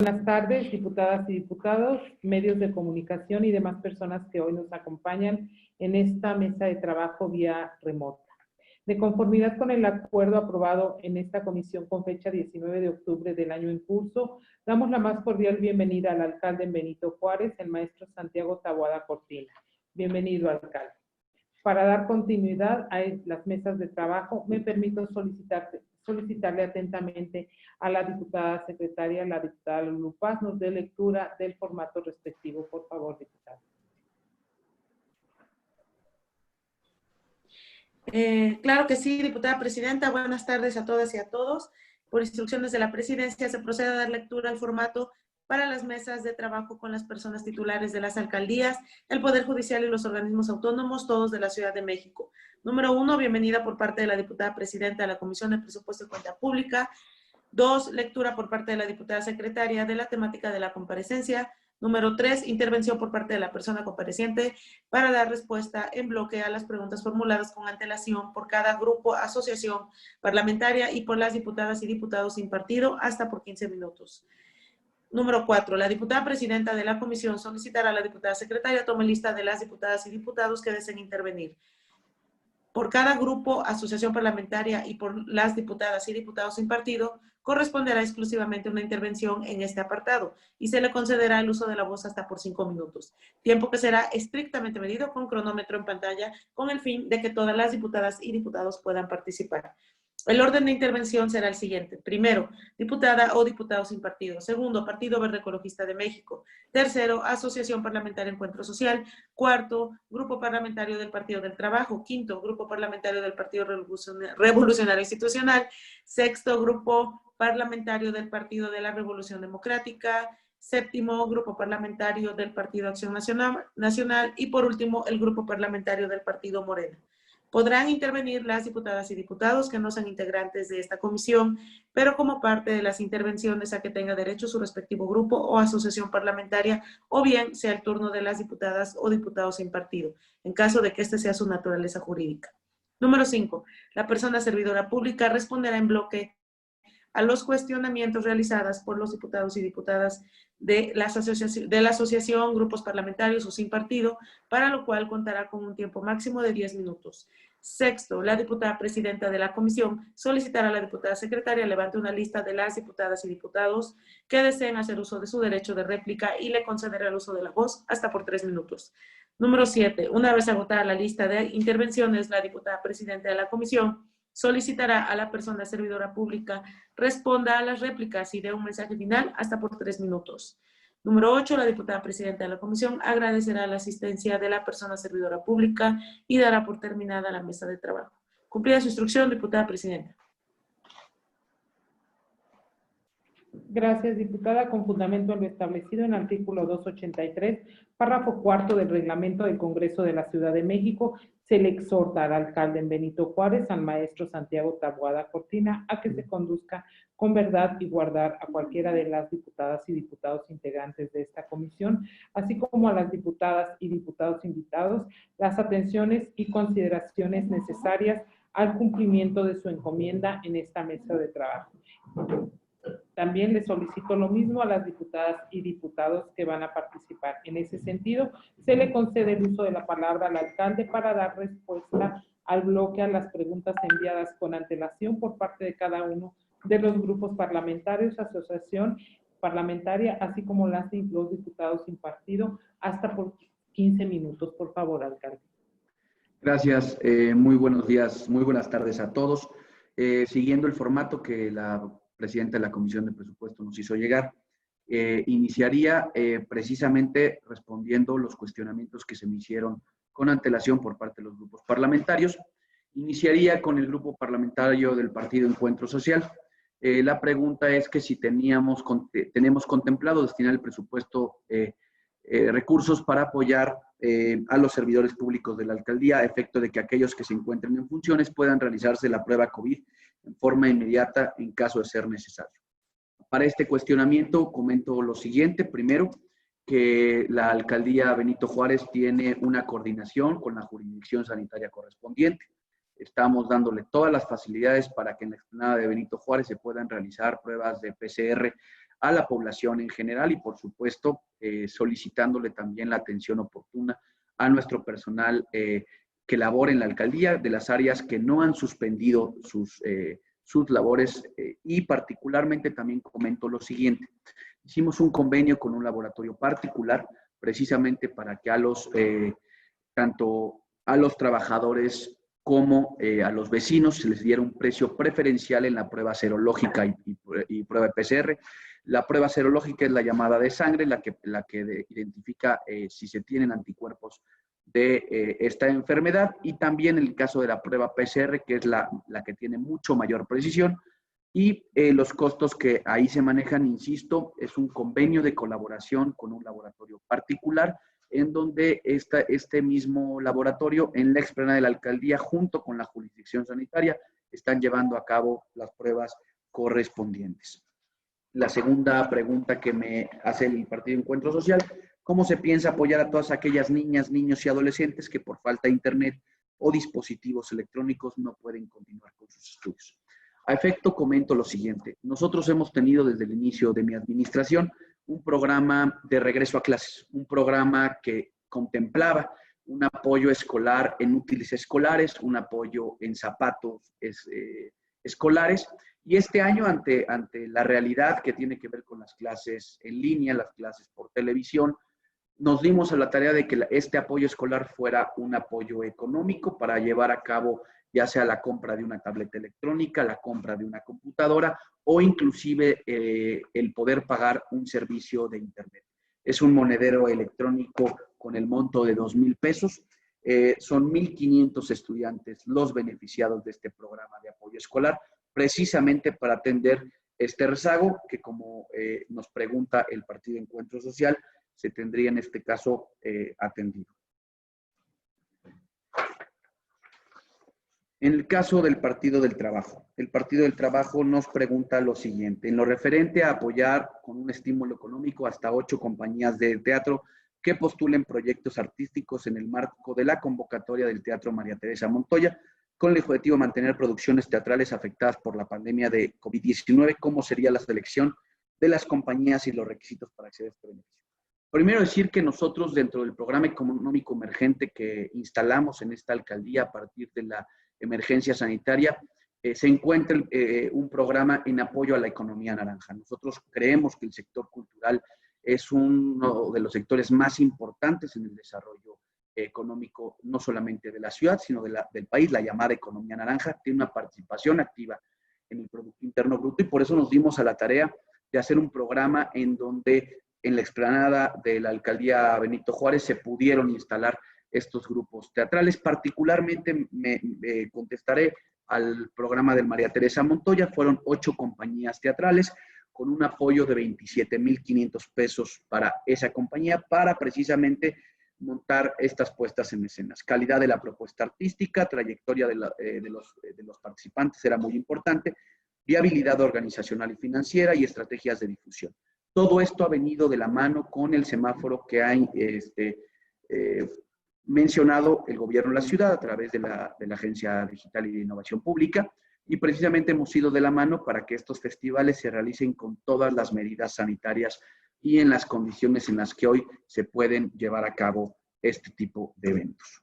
Buenas tardes, diputadas y diputados, medios de comunicación y demás personas que hoy nos acompañan en esta mesa de trabajo vía remota. De conformidad con el acuerdo aprobado en esta comisión con fecha 19 de octubre del año en curso, damos la más cordial bienvenida al alcalde Benito Juárez, el maestro Santiago Taboada Cortina. Bienvenido, alcalde. Para dar continuidad a las mesas de trabajo, me permito solicitarle atentamente a la diputada secretaria, la diputada Lulu Paz, nos dé lectura del formato respectivo. Por favor, diputada. Claro que sí, diputada presidenta. Buenas tardes a todas y a todos. Por instrucciones de la presidencia, se procede a dar lectura al formato para las mesas de trabajo con las personas titulares de las alcaldías, el Poder Judicial y los organismos autónomos, todos de la Ciudad de México. Número 1, bienvenida por parte de la diputada presidenta de la Comisión de Presupuesto y Cuenta Pública. 2, lectura por parte de la diputada secretaria de la temática de la comparecencia. Número 3, intervención por parte de la persona compareciente para dar respuesta en bloque a las preguntas formuladas con antelación por cada grupo, asociación parlamentaria y por las diputadas y diputados sin partido hasta por 15 minutos. Número 4, la diputada presidenta de la comisión solicitará a la diputada secretaria tome lista de las diputadas y diputados que deseen intervenir. Por cada grupo, asociación parlamentaria y por las diputadas y diputados sin partido, corresponderá exclusivamente una intervención en este apartado y se le concederá el uso de la voz hasta por 5 minutos, tiempo que será estrictamente medido con cronómetro en pantalla con el fin de que todas las diputadas y diputados puedan participar. El orden de intervención será el siguiente. Primero, diputada o diputado sin partido. Segundo, Partido Verde Ecologista de México. Tercero, Asociación Parlamentaria Encuentro Social. Cuarto, Grupo Parlamentario del Partido del Trabajo. Quinto, Grupo Parlamentario del Partido Revolucionario Institucional. Sexto, Grupo Parlamentario del Partido de la Revolución Democrática. Séptimo, Grupo Parlamentario del Partido Acción Nacional. Y por último, el Grupo Parlamentario del Partido Morena. Podrán intervenir las diputadas y diputados que no sean integrantes de esta comisión, pero como parte de las intervenciones a que tenga derecho su respectivo grupo o asociación parlamentaria, o bien sea el turno de las diputadas o diputados sin partido, en caso de que este sea su naturaleza jurídica. Número 5. La persona servidora pública responderá en bloque a los cuestionamientos realizados por los diputados y diputadas de la asociación, grupos parlamentarios o sin partido, para lo cual contará con un tiempo máximo de 10 minutos. Sexto, la diputada presidenta de la comisión solicitará a la diputada secretaria levante una lista de las diputadas y diputados que deseen hacer uso de su derecho de réplica y le concederá el uso de la voz hasta por 3 minutos. Número 7, una vez agotada la lista de intervenciones, la diputada presidenta de la comisión solicitará a la persona servidora pública responda a las réplicas y dé un mensaje final hasta por 3 minutos. Número 8, la diputada presidenta de la comisión agradecerá la asistencia de la persona servidora pública y dará por terminada la mesa de trabajo. Cumplida su instrucción, diputada presidenta. Gracias, diputada. Con fundamento en lo establecido en el artículo 283, párrafo cuarto del reglamento del Congreso de la Ciudad de México, se le exhorta al alcalde Benito Juárez, al maestro Santiago Taboada Cortina, a que se conduzca con verdad y guardar a cualquiera de las diputadas y diputados integrantes de esta comisión, así como a las diputadas y diputados invitados, las atenciones y consideraciones necesarias al cumplimiento de su encomienda en esta mesa de trabajo. También le solicito lo mismo a las diputadas y diputados que van a participar. En ese sentido, se le concede el uso de la palabra al alcalde para dar respuesta al bloque a las preguntas enviadas con antelación por parte de cada uno de los grupos parlamentarios, asociación parlamentaria, así como las de los diputados sin partido, hasta por 15 minutos. Por favor, alcalde. Gracias. Muy buenos días, muy buenas tardes a todos. Siguiendo el formato que la presidenta de la Comisión de Presupuesto nos hizo llegar, iniciaría precisamente respondiendo los cuestionamientos que se me hicieron con antelación por parte de los grupos parlamentarios. Iniciaría con el grupo parlamentario del Partido Encuentro Social. La pregunta es que si tenemos contemplado destinar el presupuesto recursos para apoyar a los servidores públicos de la alcaldía a efecto de que aquellos que se encuentren en funciones puedan realizarse la prueba COVID en forma inmediata en caso de ser necesario. Para este cuestionamiento comento lo siguiente. Primero, que la alcaldía Benito Juárez tiene una coordinación con la jurisdicción sanitaria correspondiente. Estamos dándole todas las facilidades para que en la explanada de Benito Juárez se puedan realizar pruebas de PCR a la población en general y, por supuesto, solicitándole también la atención oportuna a nuestro personal que labora en la alcaldía, de las áreas que no han suspendido sus labores y particularmente también comento lo siguiente. Hicimos un convenio con un laboratorio particular precisamente para que tanto a los trabajadores como a los vecinos se les diera un precio preferencial en la prueba serológica y prueba de PCR. La prueba serológica es la llamada de sangre, la que identifica si se tienen anticuerpos de esta enfermedad, y también el caso de la prueba PCR, que es la que tiene mucho mayor precisión, y los costos que ahí se manejan, insisto, es un convenio de colaboración con un laboratorio particular, en donde este mismo laboratorio en la explanada de la alcaldía, junto con la jurisdicción sanitaria, están llevando a cabo las pruebas correspondientes. La segunda pregunta que me hace el Partido Encuentro Social: ¿cómo se piensa apoyar a todas aquellas niñas, niños y adolescentes que por falta de internet o dispositivos electrónicos no pueden continuar con sus estudios? A efecto, comento lo siguiente. Nosotros hemos tenido desde el inicio de mi administración un programa de regreso a clases, un programa que contemplaba un apoyo escolar en útiles escolares, un apoyo en zapatos escolares, y este año ante la realidad que tiene que ver con las clases en línea, las clases por televisión, nos dimos a la tarea de que este apoyo escolar fuera un apoyo económico para llevar a cabo ya sea la compra de una tableta electrónica, la compra de una computadora o inclusive el poder pagar un servicio de internet. Es un monedero electrónico con el monto de 2,000 pesos. Son 1,500 estudiantes los beneficiados de este programa de apoyo escolar, precisamente para atender este rezago que, como nos pregunta el Partido Encuentro Social, se tendría en este caso atendido. En el caso del Partido del Trabajo, el Partido del Trabajo nos pregunta lo siguiente: en lo referente a apoyar con un estímulo económico hasta 8 compañías de teatro que postulen proyectos artísticos en el marco de la convocatoria del Teatro María Teresa Montoya, con el objetivo de mantener producciones teatrales afectadas por la pandemia de COVID-19, ¿cómo sería la selección de las compañías y los requisitos para acceder a este beneficio? Primero decir que nosotros, dentro del programa económico emergente que instalamos en esta alcaldía a partir de la emergencia sanitaria, se encuentra un programa en apoyo a la economía naranja. Nosotros creemos que el sector cultural es uno de los sectores más importantes en el desarrollo económico, no solamente de la ciudad, sino del país. La llamada economía naranja tiene una participación activa en el Producto Interno Bruto, y por eso nos dimos a la tarea de hacer un programa en donde en la explanada de la alcaldía Benito Juárez se pudieron instalar estos grupos teatrales. Particularmente me contestaré al programa del María Teresa Montoya. Fueron 8 compañías teatrales con un apoyo de 27,500 pesos para esa compañía, para precisamente montar estas puestas en escenas. Calidad de la propuesta artística, trayectoria de los participantes era muy importante, viabilidad organizacional y financiera y estrategias de difusión. Todo esto ha venido de la mano con el semáforo que ha mencionado el gobierno de la ciudad a través de la Agencia Digital y de Innovación Pública, y precisamente hemos ido de la mano para que estos festivales se realicen con todas las medidas sanitarias y en las condiciones en las que hoy se pueden llevar a cabo este tipo de eventos.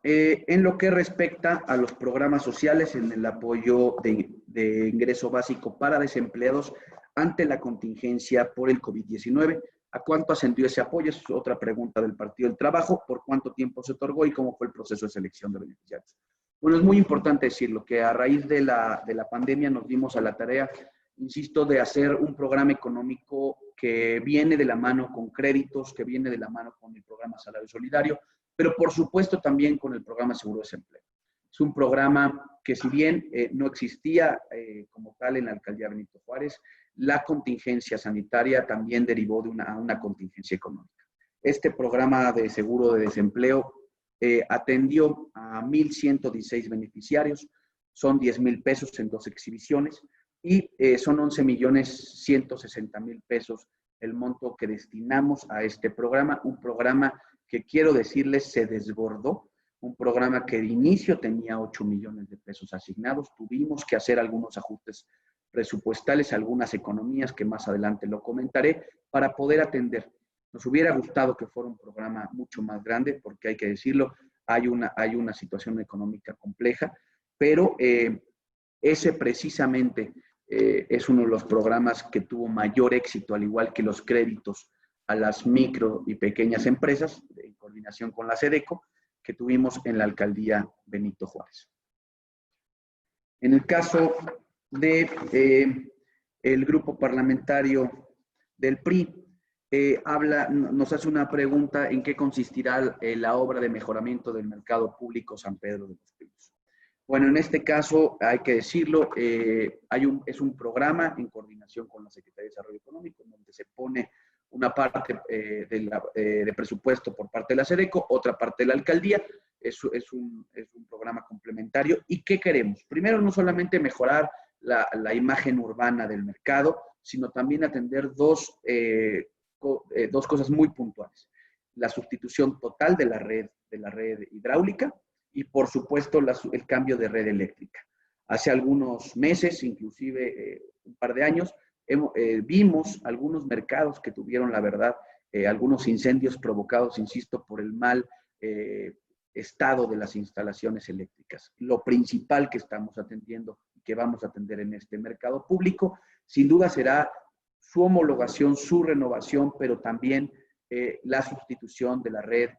En lo que respecta a los programas sociales, en el apoyo de ingreso básico para desempleados ante la contingencia por el COVID-19, ¿a cuánto ascendió ese apoyo? Es otra pregunta del Partido del Trabajo. ¿Por cuánto tiempo se otorgó y cómo fue el proceso de selección de beneficiarios? Bueno, es muy importante decirlo, que a raíz de la pandemia nos dimos a la tarea, insisto, de hacer un programa económico que viene de la mano con créditos, que viene de la mano con el programa Salario Solidario, pero por supuesto también con el programa Seguro de Desempleo. Es un programa que, si bien no existía como tal en la alcaldía Benito Juárez, la contingencia sanitaria también derivó de una contingencia económica. Este programa de seguro de desempleo atendió a 1,116 beneficiarios, son 10,000 pesos en 2 exhibiciones y son 11,160,000 pesos el monto que destinamos a este programa, un programa que quiero decirles se desbordó un programa que de inicio tenía 8 millones de pesos asignados. Tuvimos que hacer algunos ajustes presupuestales, algunas economías que más adelante lo comentaré, para poder atender. Nos hubiera gustado que fuera un programa mucho más grande, porque hay que decirlo, hay una situación económica compleja, pero ese precisamente es uno de los programas que tuvo mayor éxito, al igual que los créditos a las micro y pequeñas empresas, en coordinación con la SEDECO, que tuvimos en la alcaldía Benito Juárez. En el caso de el grupo parlamentario del PRI, nos hace una pregunta en qué consistirá la obra de mejoramiento del mercado público San Pedro de los Pinos. Bueno, en este caso, hay que decirlo, es un programa en coordinación con la Secretaría de Desarrollo Económico, donde se pone una parte de presupuesto por parte de la SEDECO, otra parte de la alcaldía. Es un programa complementario. ¿Y qué queremos? Primero, no solamente mejorar la imagen urbana del mercado, sino también atender dos cosas muy puntuales. La sustitución total de la red hidráulica y, por supuesto, el cambio de red eléctrica. Hace algunos meses, inclusive un par de años, vimos algunos mercados que tuvieron, la verdad, algunos incendios provocados, insisto, por el mal estado de las instalaciones eléctricas. Lo principal que estamos atendiendo y que vamos a atender en este mercado público, sin duda será su homologación, su renovación, pero también la sustitución de la red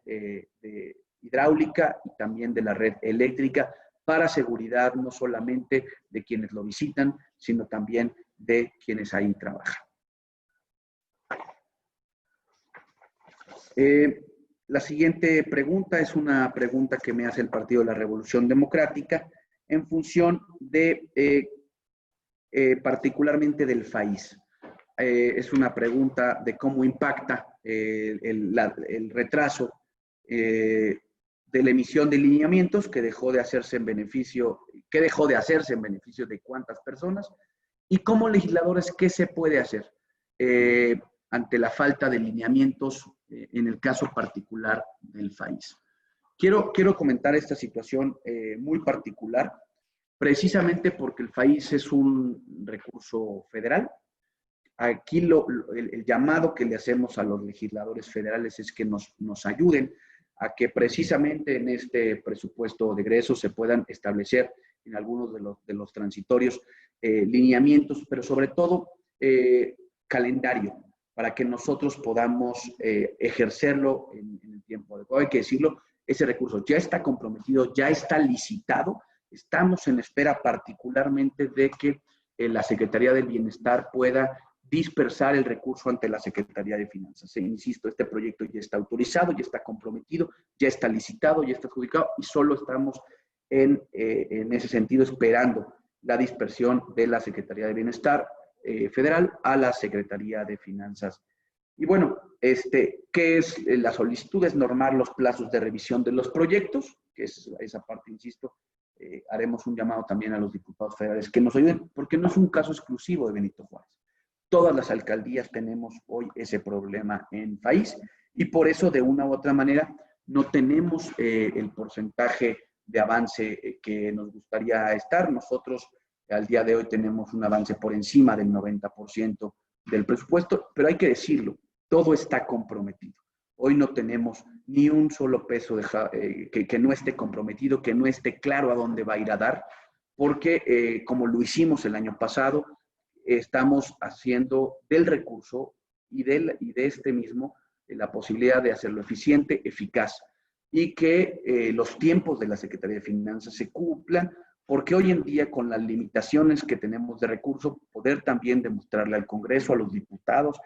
hidráulica y también de la red eléctrica, para seguridad no solamente de quienes lo visitan, sino también de quienes ahí trabajan. La siguiente pregunta es una pregunta que me hace el Partido de la Revolución Democrática en función de particularmente del FAIS. Es una pregunta de cómo impacta el retraso de la emisión de lineamientos, que dejó de hacerse en beneficio de cuántas personas, y como legisladores, ¿qué se puede hacer ante la falta de lineamientos en el caso particular del FAIS? Quiero comentar esta situación muy particular, precisamente porque el FAIS es un recurso federal. Aquí el llamado que le hacemos a los legisladores federales es que nos ayuden a que precisamente en este presupuesto de egresos se puedan establecer en algunos de los transitorios lineamientos, pero sobre todo calendario, para que nosotros podamos ejercerlo en el tiempo adecuado. Hay que decirlo, ese recurso ya está comprometido, ya está licitado. Estamos en espera particularmente de que la Secretaría del Bienestar pueda dispersar el recurso ante la Secretaría de Finanzas. Insisto, este proyecto ya está autorizado, ya está comprometido, ya está licitado, ya está adjudicado, y solo estamos en ese sentido esperando la dispersión de la Secretaría de Bienestar federal a la Secretaría de Finanzas. Y bueno, ¿qué es la solicitud? Es normar los plazos de revisión de los proyectos, que es esa parte, insisto. Haremos un llamado también a los diputados federales que nos ayuden, porque no es un caso exclusivo de Benito Juárez. Todas las alcaldías tenemos hoy ese problema en FAIS, y por eso, de una u otra manera, no tenemos el porcentaje de avance que nos gustaría estar. Nosotros al día de hoy tenemos un avance por encima del 90% del presupuesto, pero hay que decirlo, todo está comprometido. Hoy no tenemos ni un solo peso que no esté comprometido, que no esté claro a dónde va a ir a dar, porque como lo hicimos el año pasado, estamos haciendo del recurso y de este mismo la posibilidad de hacerlo eficiente, eficaz, y que los tiempos de la Secretaría de Finanzas se cumplan, porque hoy en día, con las limitaciones que tenemos de recurso, poder también demostrarle al Congreso, a los diputados,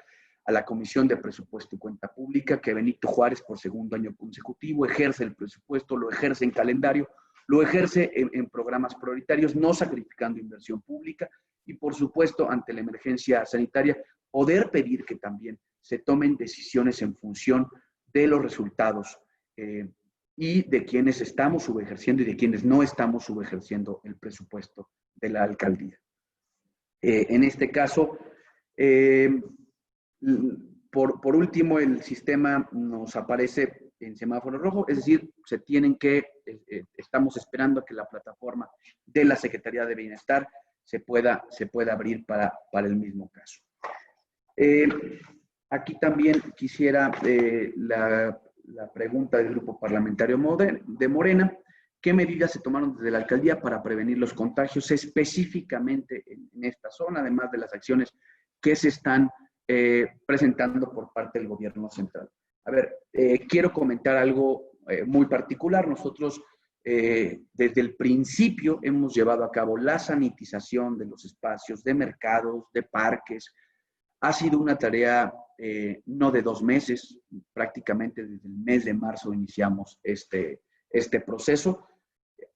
a la Comisión de Presupuesto y Cuenta Pública, que Benito Juárez, por segundo año consecutivo, ejerce el presupuesto, lo ejerce en calendario, lo ejerce en programas prioritarios, no sacrificando inversión pública, y por supuesto, ante la emergencia sanitaria, poder pedir que también se tomen decisiones en función de los resultados y de quienes estamos subejerciendo y de quienes no estamos subejerciendo el presupuesto de la alcaldía. En este caso, por último, el sistema nos aparece en semáforo rojo, es decir, estamos esperando a que la plataforma de la Secretaría de Bienestar se pueda abrir para el mismo caso. Aquí también quisiera la pregunta del Grupo Parlamentario de Morena. ¿Qué medidas se tomaron desde la alcaldía para prevenir los contagios específicamente en esta zona, además de las acciones que se están presentando por parte del gobierno central? A ver, quiero comentar algo muy particular. Nosotros desde el principio hemos llevado a cabo la sanitización de los espacios, de mercados, de parques. Ha sido una tarea no de 2 meses, prácticamente desde el mes de marzo iniciamos este proceso.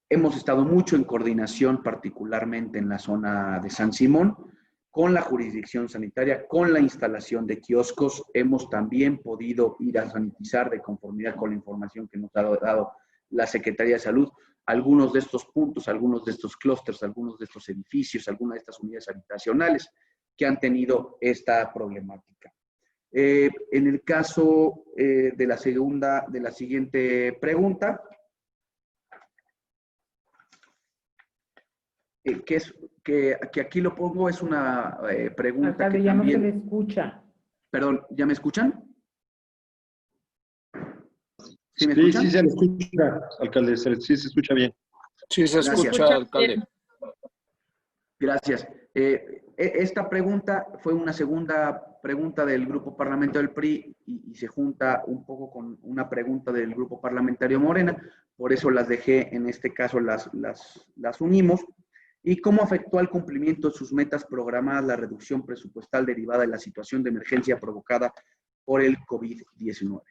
Hemos estado mucho en coordinación, particularmente en la zona de San Simón, con la jurisdicción sanitaria, con la instalación de kioscos. Hemos también podido ir a sanitizar de conformidad con la información que nos ha dado la Secretaría de Salud algunos de estos puntos, algunos de estos clústeres, algunos de estos edificios, algunas de estas unidades habitacionales que han tenido esta problemática. En el caso de la siguiente pregunta, que aquí lo pongo, es una pregunta alcalde, que ya también... no se le escucha. Perdón, ¿ya me escuchan? ¿Sí me escuchan? Sí, se le escucha, alcalde, sí se escucha bien. Sí, se escucha, alcalde. Gracias. Esta pregunta fue una segunda pregunta del Grupo Parlamentario del PRI y se junta un poco con una pregunta del Grupo Parlamentario Morena, por eso las dejé, en este caso las unimos. ¿Y cómo afectó al cumplimiento de sus metas programadas la reducción presupuestal derivada de la situación de emergencia provocada por el COVID-19?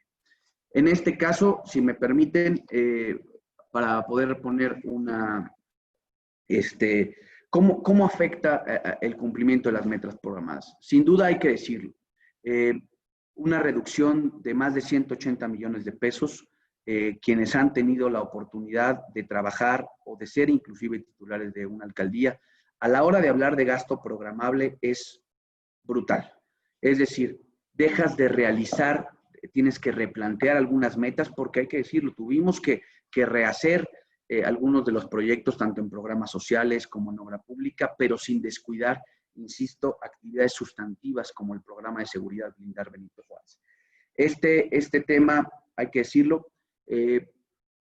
En este caso, si me permiten, para poder poner una... ¿Cómo afecta el cumplimiento de las metas programadas? Sin duda hay que decirlo. Una reducción de más de 180 millones de pesos, quienes han tenido la oportunidad de trabajar o de ser inclusive titulares de una alcaldía, a la hora de hablar de gasto programable es brutal. Es decir, dejas de realizar, tienes que replantear algunas metas porque hay que decirlo, tuvimos que rehacer algunos de los proyectos, tanto en programas sociales como en obra pública, pero sin descuidar, insisto, actividades sustantivas como el programa de seguridad blindar Benito Juárez. Este tema, hay que decirlo,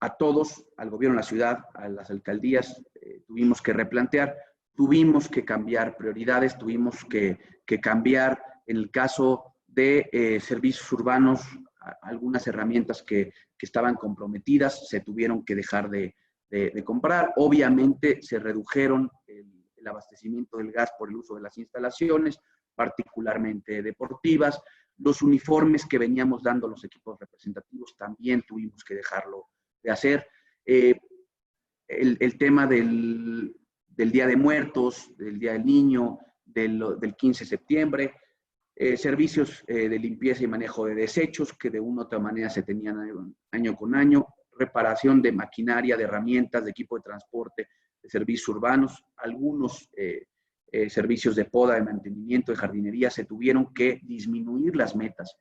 a todos, al gobierno de la ciudad, a las alcaldías, tuvimos que replantear, tuvimos que cambiar prioridades, tuvimos que cambiar, en el caso de servicios urbanos, algunas herramientas que estaban comprometidas, se tuvieron que dejar de comprar. Obviamente se redujeron el abastecimiento del gas por el uso de las instalaciones, particularmente deportivas. Los uniformes que veníamos dando a los equipos representativos también tuvimos que dejarlo de hacer. El tema del Día de Muertos, del Día del Niño, del 15 de septiembre, servicios de limpieza y manejo de desechos que de una u otra manera se tenían año con año, reparación de maquinaria, de herramientas, de equipo de transporte, de servicios urbanos, algunos servicios de poda, de mantenimiento, de jardinería, se tuvieron que disminuir las metas.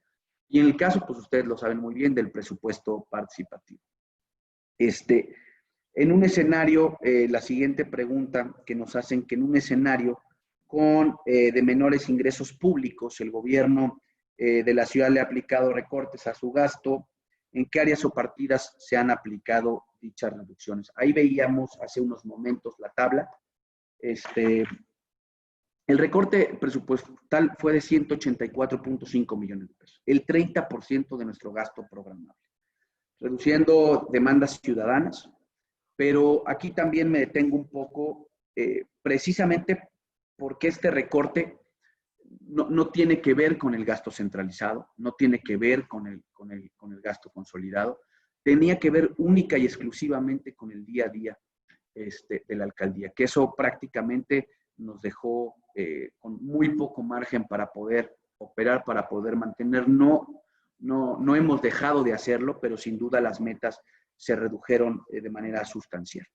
Y en el caso, pues ustedes lo saben muy bien, del presupuesto participativo. En un escenario, la siguiente pregunta que nos hacen, que en un escenario de menores ingresos públicos, el gobierno de la ciudad le ha aplicado recortes a su gasto, ¿en qué áreas o partidas se han aplicado dichas reducciones? Ahí veíamos hace unos momentos la tabla. El recorte presupuestal fue de 184.5 millones de pesos, el 30% de nuestro gasto programable, reduciendo demandas ciudadanas, pero aquí también me detengo un poco, precisamente porque este recorte no tiene que ver con el gasto centralizado, no tiene que ver con el gasto consolidado, tenía que ver única y exclusivamente con el día a día de la alcaldía, que eso prácticamente nos dejó con muy poco margen para poder operar, para poder mantener. No hemos dejado de hacerlo, pero sin duda las metas se redujeron de manera sustancial.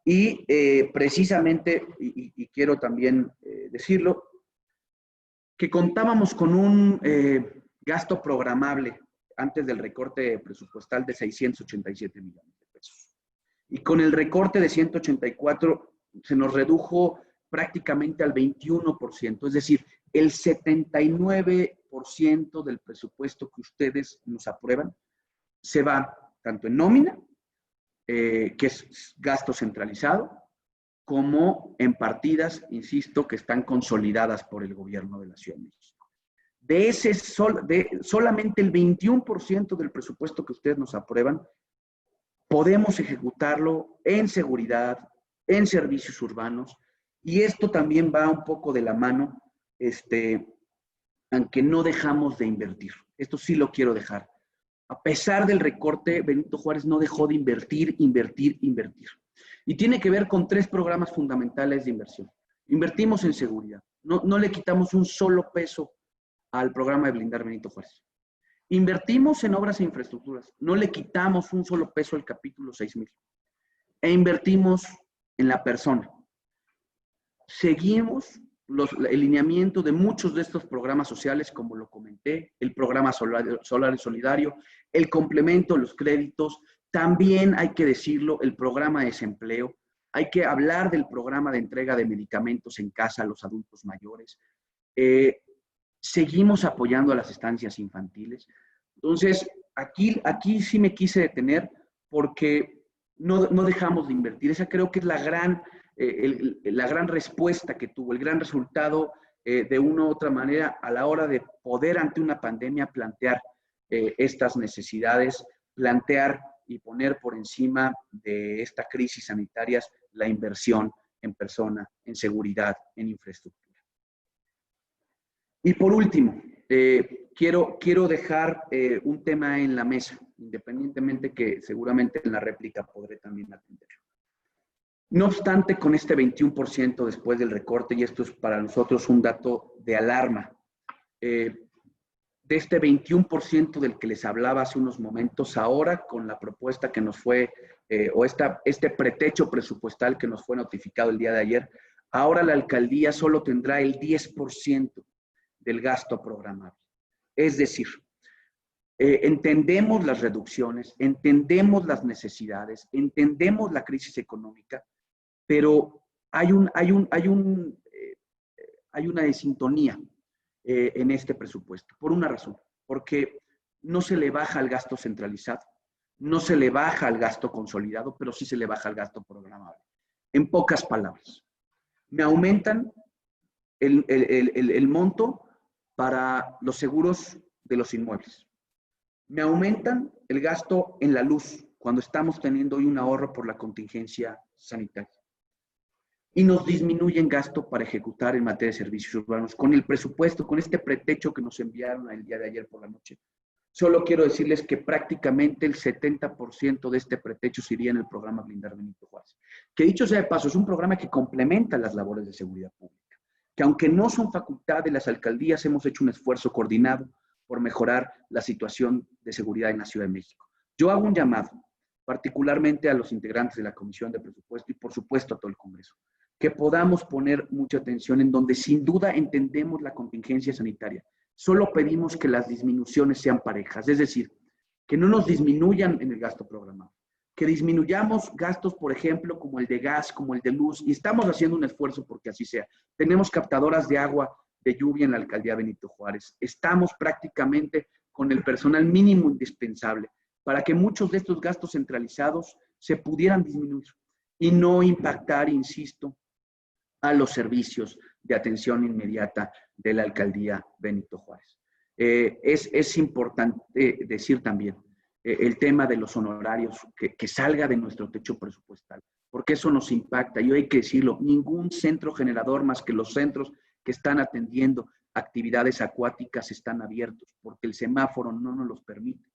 Y precisamente, y quiero también decirlo, que contábamos con un gasto programable antes del recorte presupuestal de 687 millones de pesos. Y con el recorte de 184 se nos redujo prácticamente al 21%, es decir, el 79% del presupuesto que ustedes nos aprueban se va tanto en nómina, que es gasto centralizado, como en partidas, insisto, que están consolidadas por el gobierno de la Ciudad de México. De ese solamente el 21% del presupuesto que ustedes nos aprueban, podemos ejecutarlo en seguridad, en servicios urbanos, y esto también va un poco de la mano, aunque no dejamos de invertir. Esto sí lo quiero dejar. A pesar del recorte, Benito Juárez no dejó de invertir. Y tiene que ver con 3 programas fundamentales de inversión. Invertimos en seguridad. No le quitamos un solo peso al programa de blindar Benito Juárez. Invertimos en obras e infraestructuras. No le quitamos un solo peso al capítulo 6,000. E invertimos en la persona. Seguimos el lineamiento de muchos de estos programas sociales, como lo comenté, el programa Solar Solidario, el complemento, los créditos, también hay que decirlo, el programa de desempleo, hay que hablar del programa de entrega de medicamentos en casa a los adultos mayores, seguimos apoyando a las estancias infantiles. Entonces, aquí sí me quise detener porque no dejamos de invertir. Esa creo que es la gran respuesta que tuvo, el gran resultado de una u otra manera a la hora de poder ante una pandemia plantear estas necesidades, plantear y poner por encima de esta crisis sanitaria la inversión en persona, en seguridad, en infraestructura. Y por último, quiero dejar un tema en la mesa, independientemente que seguramente en la réplica podré también atenderlo. No obstante, con este 21% después del recorte, y esto es para nosotros un dato de alarma, de este 21% del que les hablaba hace unos momentos, ahora con la propuesta que nos fue, este pretecho presupuestal que nos fue notificado el día de ayer, ahora la alcaldía solo tendrá el 10% del gasto programable. Es decir, entendemos las reducciones, entendemos las necesidades, entendemos la crisis económica, pero hay una desintonía en este presupuesto, por una razón, porque no se le baja el gasto centralizado, no se le baja el gasto consolidado, pero sí se le baja el gasto programable. En pocas palabras, me aumentan el monto para los seguros de los inmuebles. Me aumentan el gasto en la luz, cuando estamos teniendo hoy un ahorro por la contingencia sanitaria. Y nos disminuyen gasto para ejecutar en materia de servicios urbanos. Con el presupuesto, con este pretecho que nos enviaron el día de ayer por la noche, solo quiero decirles que prácticamente el 70% de este pretecho se iría en el programa Blindar Benito Juárez. Que dicho sea de paso, es un programa que complementa las labores de seguridad pública. Que aunque no son facultad de las alcaldías, hemos hecho un esfuerzo coordinado por mejorar la situación de seguridad en la Ciudad de México. Yo hago un llamado, particularmente a los integrantes de la Comisión de Presupuesto y por supuesto a todo el Congreso, que podamos poner mucha atención en donde sin duda entendemos la contingencia sanitaria. Solo pedimos que las disminuciones sean parejas, es decir, que no nos disminuyan en el gasto programado, que disminuyamos gastos, por ejemplo, como el de gas, como el de luz, y estamos haciendo un esfuerzo porque así sea. Tenemos captadoras de agua de lluvia en la alcaldía Benito Juárez. Estamos prácticamente con el personal mínimo indispensable para que muchos de estos gastos centralizados se pudieran disminuir y no impactar, insisto, a los servicios de atención inmediata de la alcaldía Benito Juárez. Es importante decir también el tema de los honorarios, que salga de nuestro techo presupuestal, porque eso nos impacta, y hay que decirlo, ningún centro generador más que los centros que están atendiendo actividades acuáticas están abiertos, porque el semáforo no nos los permite.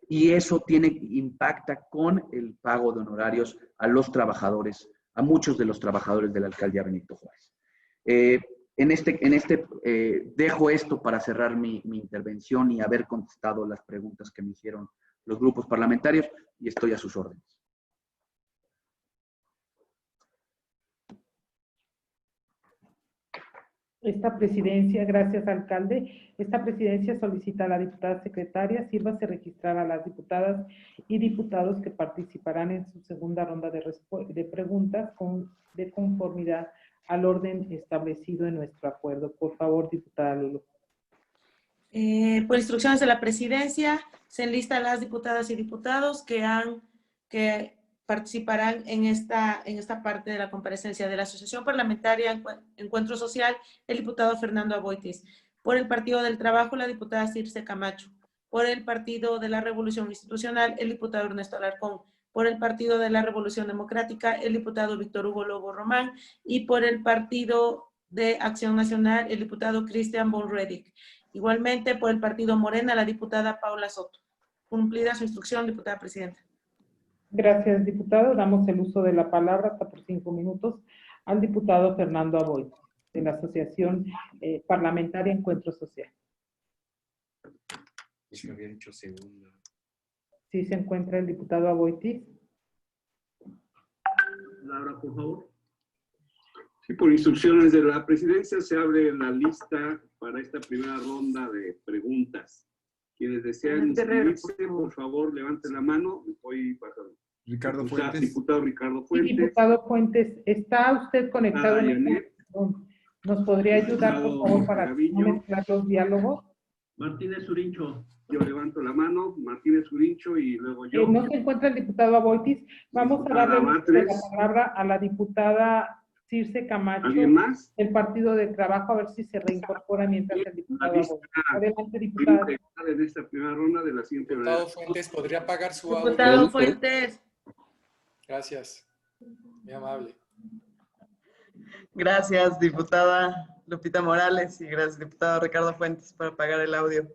Y eso impacta con el pago de honorarios a los trabajadores, a muchos de los trabajadores de la alcaldía Benito Juárez. Dejo esto para cerrar mi intervención y haber contestado las preguntas que me hicieron los grupos parlamentarios, y estoy a sus órdenes. Esta presidencia, gracias alcalde, esta presidencia solicita a la diputada secretaria sírvase registrar a las diputadas y diputados que participarán en su segunda ronda de preguntas de conformidad al orden establecido en nuestro acuerdo. Por favor, diputada Lulu. Por instrucciones de la presidencia, se enlista a las diputadas y diputados que participarán en esta parte de la comparecencia de la Asociación Parlamentaria Encuentro Social, el diputado Fernando Aboitiz. Por el Partido del Trabajo, la diputada Circe Camacho. Por el Partido de la Revolución Institucional, el diputado Ernesto Alarcón. Por el Partido de la Revolución Democrática, el diputado Víctor Hugo Lobo Román. Y por el Partido de Acción Nacional, el diputado Cristian von Redig. Igualmente, por el Partido Morena, la diputada Paula Soto. Cumplida su instrucción, diputada presidenta. Gracias, diputado. Damos el uso de la palabra hasta por 5 minutos al diputado Fernando Aboitiz, de la Asociación Parlamentaria Encuentro Social. Se había dicho segunda. ¿Sí se encuentra el diputado Aboitiz? Palabra, por favor. Sí, por instrucciones de la presidencia se abre la lista para esta primera ronda de preguntas. Quienes desean inscribirse, por favor, levanten la mano. Voy pasando. Ricardo Fuentes. Diputado Ricardo Sí, Fuentes. diputado Fuentes, ¿está usted conectado en Janet. ¿Nos podría ayudar, por favor, para no mezclar los diálogos? Martínez Urincho. Yo levanto la mano. Martínez Urincho y luego yo. No se encuentra el diputado Aboitiz. Vamos a darle la palabra a la diputada Circe Camacho. ¿Alguien más? El Partido de Trabajo, a ver si se reincorpora mientras el diputado Aboitiz. Adelante, diputada. En esta primera ronda de la siguiente manera. Diputado Fuentes, ¿podría apagar su audio? Diputado Fuentes. Gracias. Muy amable. Gracias, diputada Lupita Morales, y gracias, diputado Ricardo Fuentes, por apagar el audio.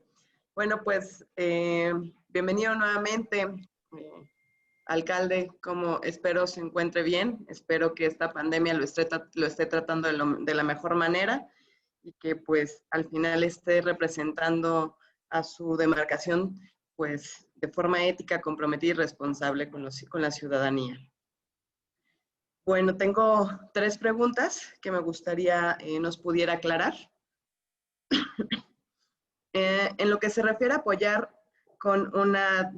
Bueno, pues, bienvenido nuevamente, alcalde. Como espero se encuentre bien, espero que esta pandemia lo esté tratando de la mejor manera y que pues al final esté representando a su demarcación pues de forma ética, comprometida y responsable con la ciudadanía. Bueno, tengo 3 preguntas que me gustaría nos pudiera aclarar. En lo que se refiere a apoyar con una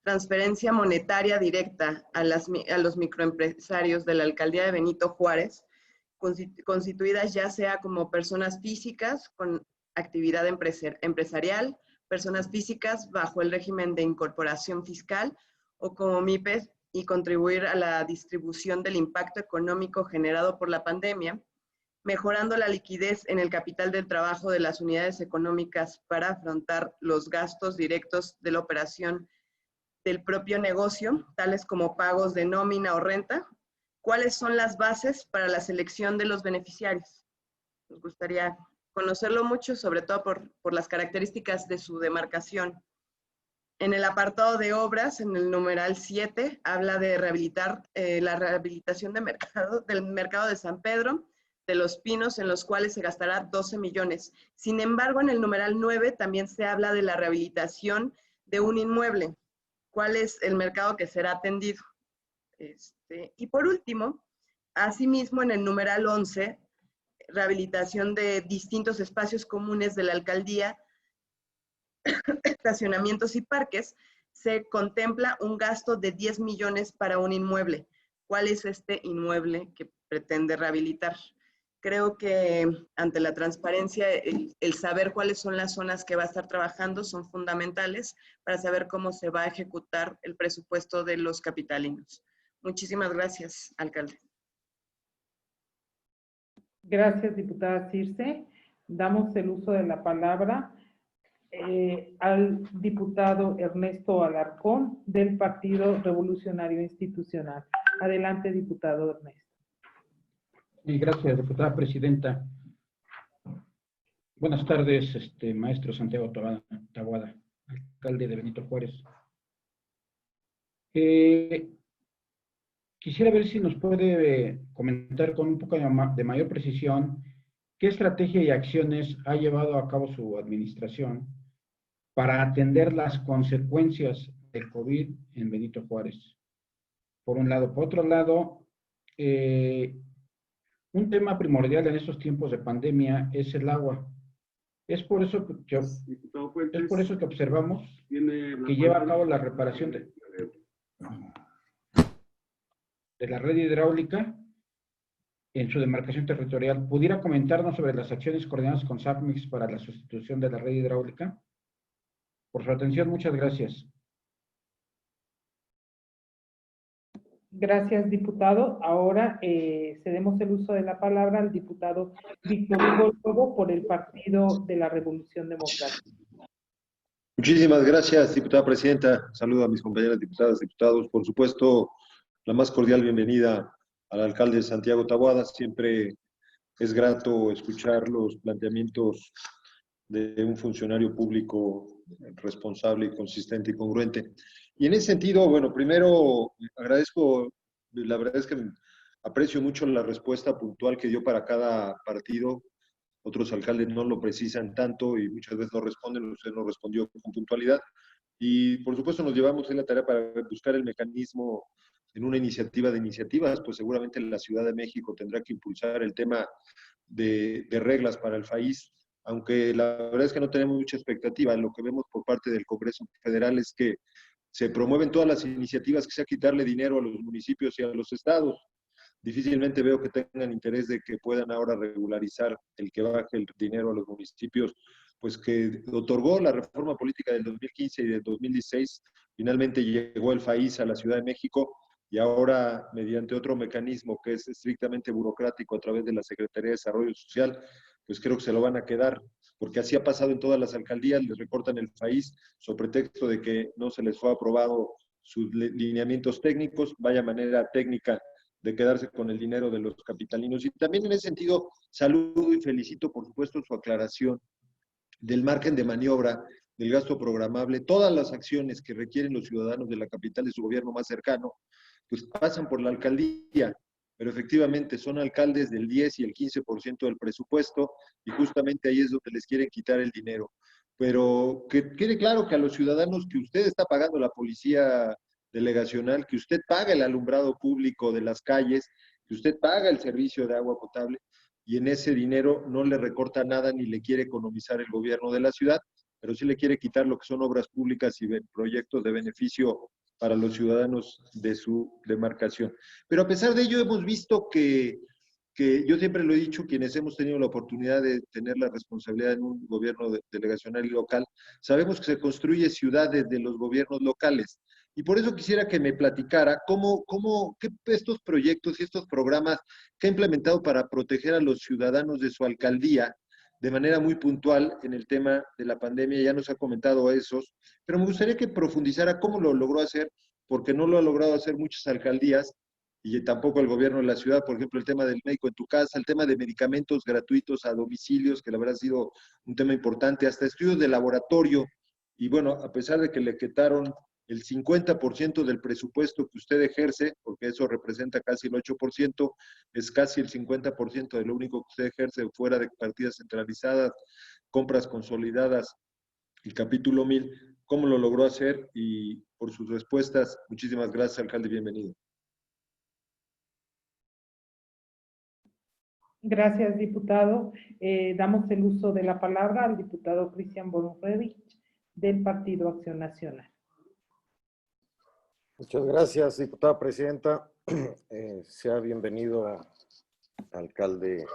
transferencia monetaria directa a los microempresarios de la alcaldía de Benito Juárez, constituidas ya sea como personas físicas con actividad empresarial, personas físicas bajo el régimen de incorporación fiscal o como MIPES, y contribuir a la distribución del impacto económico generado por la pandemia, mejorando la liquidez en el capital del trabajo de las unidades económicas para afrontar los gastos directos de la operación del propio negocio, tales como pagos de nómina o renta. ¿Cuáles son las bases para la selección de los beneficiarios? Nos gustaría conocerlo mucho, sobre todo por las características de su demarcación. En el apartado de obras, en el numeral 7, habla de rehabilitar la rehabilitación del mercado de San Pedro, de Los Pinos, en los cuales se gastará 12 millones. Sin embargo, en el numeral 9 también se habla de la rehabilitación de un inmueble. ¿Cuál es el mercado que será atendido? Y por último, asimismo, en el numeral 11, rehabilitación de distintos espacios comunes de la alcaldía, estacionamientos y parques, se contempla un gasto de 10 millones para un inmueble. ¿Cuál es este inmueble que pretende rehabilitar? Creo que ante la transparencia, el saber cuáles son las zonas que va a estar trabajando son fundamentales para saber cómo se va a ejecutar el presupuesto de los capitalinos. Muchísimas gracias, alcalde. Gracias, diputada Circe. Damos el uso de la palabra al diputado Ernesto Alarcón del Partido Revolucionario Institucional. Adelante, diputado Ernesto. Sí, gracias, diputada presidenta. Buenas tardes, maestro Santiago Taboada, alcalde de Benito Juárez. Quisiera ver si nos puede comentar con un poco de mayor precisión qué estrategia y acciones ha llevado a cabo su administración para atender las consecuencias del COVID en Benito Juárez. Por un lado. Por otro lado, Un tema primordial en estos tiempos de pandemia es el agua. Es por eso que observamos que lleva a cabo la reparación de la red hidráulica en su demarcación territorial. ¿Pudiera comentarnos sobre las acciones coordinadas con SACMIX para la sustitución de la red hidráulica? Por su atención, muchas gracias. Gracias, diputado. Ahora cedemos el uso de la palabra al diputado Víctor Hugo Lobo por el Partido de la Revolución Democrática. Muchísimas gracias, diputada presidenta. Saludo a mis compañeras diputadas, diputados. Por supuesto, la más cordial bienvenida al alcalde Santiago Taboada. Siempre es grato escuchar los planteamientos de un funcionario público responsable, consistente y congruente. Y en ese sentido, bueno, primero agradezco, la verdad es que aprecio mucho la respuesta puntual que dio para cada partido. Otros alcaldes no lo precisan tanto y muchas veces no responden, usted no respondió con puntualidad. Y por supuesto nos llevamos en la tarea para buscar el mecanismo en una iniciativa de iniciativas, pues seguramente la Ciudad de México tendrá que impulsar el tema de reglas para el país, aunque la verdad es que no tenemos mucha expectativa. Lo que vemos por parte del Congreso Federal es que se promueven todas las iniciativas que sea quitarle dinero a los municipios y a los estados. Difícilmente veo que tengan interés de que puedan ahora regularizar el que baje el dinero a los municipios, pues que otorgó la reforma política del 2015 y del 2016. Finalmente llegó el país a la Ciudad de México y ahora, mediante otro mecanismo que es estrictamente burocrático a través de la Secretaría de Desarrollo Social, pues creo que se lo van a quedar, porque así ha pasado en todas las alcaldías, les recortan el país sobre pretexto de que no se les fue aprobado sus lineamientos técnicos, vaya manera técnica de quedarse con el dinero de los capitalinos. Y también en ese sentido, saludo y felicito, por supuesto, su aclaración del margen de maniobra, del gasto programable. Todas las acciones que requieren los ciudadanos de la capital de su gobierno más cercano, pues pasan por la alcaldía, pero efectivamente son alcaldes del 10 y el 15% del presupuesto, y justamente ahí es donde les quieren quitar el dinero. Pero que quede claro que a los ciudadanos que usted está pagando la policía delegacional, que usted paga el alumbrado público de las calles, que usted paga el servicio de agua potable, y en ese dinero no le recorta nada ni le quiere economizar el gobierno de la ciudad, pero sí le quiere quitar lo que son obras públicas y proyectos de beneficio para los ciudadanos de su demarcación. Pero a pesar de ello hemos visto que yo siempre lo he dicho, quienes hemos tenido la oportunidad de tener la responsabilidad en un gobierno delegacional y local, sabemos que se construye ciudad desde los gobiernos locales. Y por eso quisiera que me platicara qué estos proyectos y estos programas que ha implementado para proteger a los ciudadanos de su alcaldía de manera muy puntual en el tema de la pandemia. Ya nos ha comentado esos, pero me gustaría que profundizara cómo lo logró hacer, porque no lo ha logrado hacer muchas alcaldías y tampoco el gobierno de la ciudad. Por ejemplo, el tema del médico en tu casa, el tema de medicamentos gratuitos a domicilios, que la verdad ha sido un tema importante, hasta estudios de laboratorio. Y bueno, a pesar de que le quitaron el 50% del presupuesto que usted ejerce, porque eso representa casi el 8%, es casi el 50% de lo único que usted ejerce fuera de partidas centralizadas, compras consolidadas, el capítulo 1000, ¿cómo lo logró hacer? Y por sus respuestas, muchísimas gracias, alcalde, bienvenido. Gracias, diputado. Damos el uso de la palabra al diputado Cristian Borunrevich del Partido Acción Nacional. Muchas gracias, diputada presidenta. Sea bienvenido, alcalde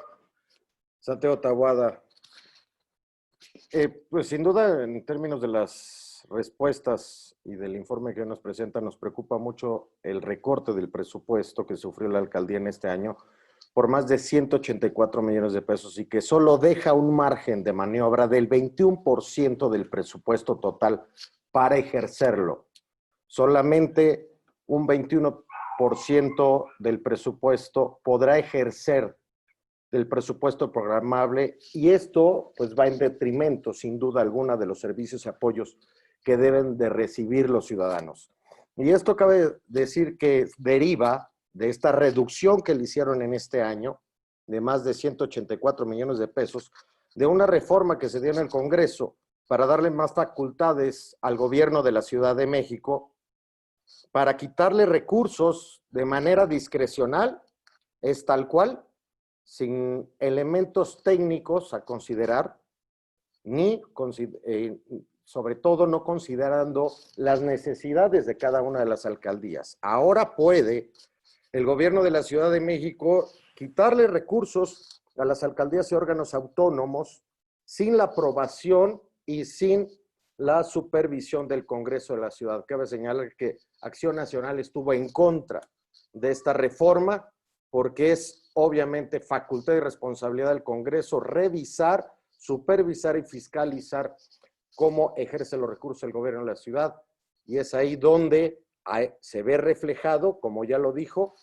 Santiago Taboada. Pues sin duda, en términos de las respuestas y del informe que nos presenta, nos preocupa mucho el recorte del presupuesto que sufrió la alcaldía en este año por más de 184 millones de pesos y que solo deja un margen de maniobra del 21% del presupuesto total para ejercerlo. Solamente un 21% del presupuesto podrá ejercer del presupuesto programable, y esto pues va en detrimento, sin duda alguna, de los servicios y apoyos que deben de recibir los ciudadanos. Y esto cabe decir que deriva de esta reducción que le hicieron en este año, de más de 184 millones de pesos, de una reforma que se dio en el Congreso para darle más facultades al gobierno de la Ciudad de México, para quitarle recursos de manera discrecional, es tal cual, sin elementos técnicos a considerar, ni sobre todo no considerando las necesidades de cada una de las alcaldías. Ahora puede el gobierno de la Ciudad de México quitarle recursos a las alcaldías y órganos autónomos sin la aprobación y sin la supervisión del Congreso de la Ciudad. Cabe señalar que Acción Nacional estuvo en contra de esta reforma porque es obviamente facultad y responsabilidad del Congreso revisar, supervisar y fiscalizar cómo ejerce los recursos el gobierno de la ciudad. Y es ahí donde se ve reflejado, como ya lo dijo,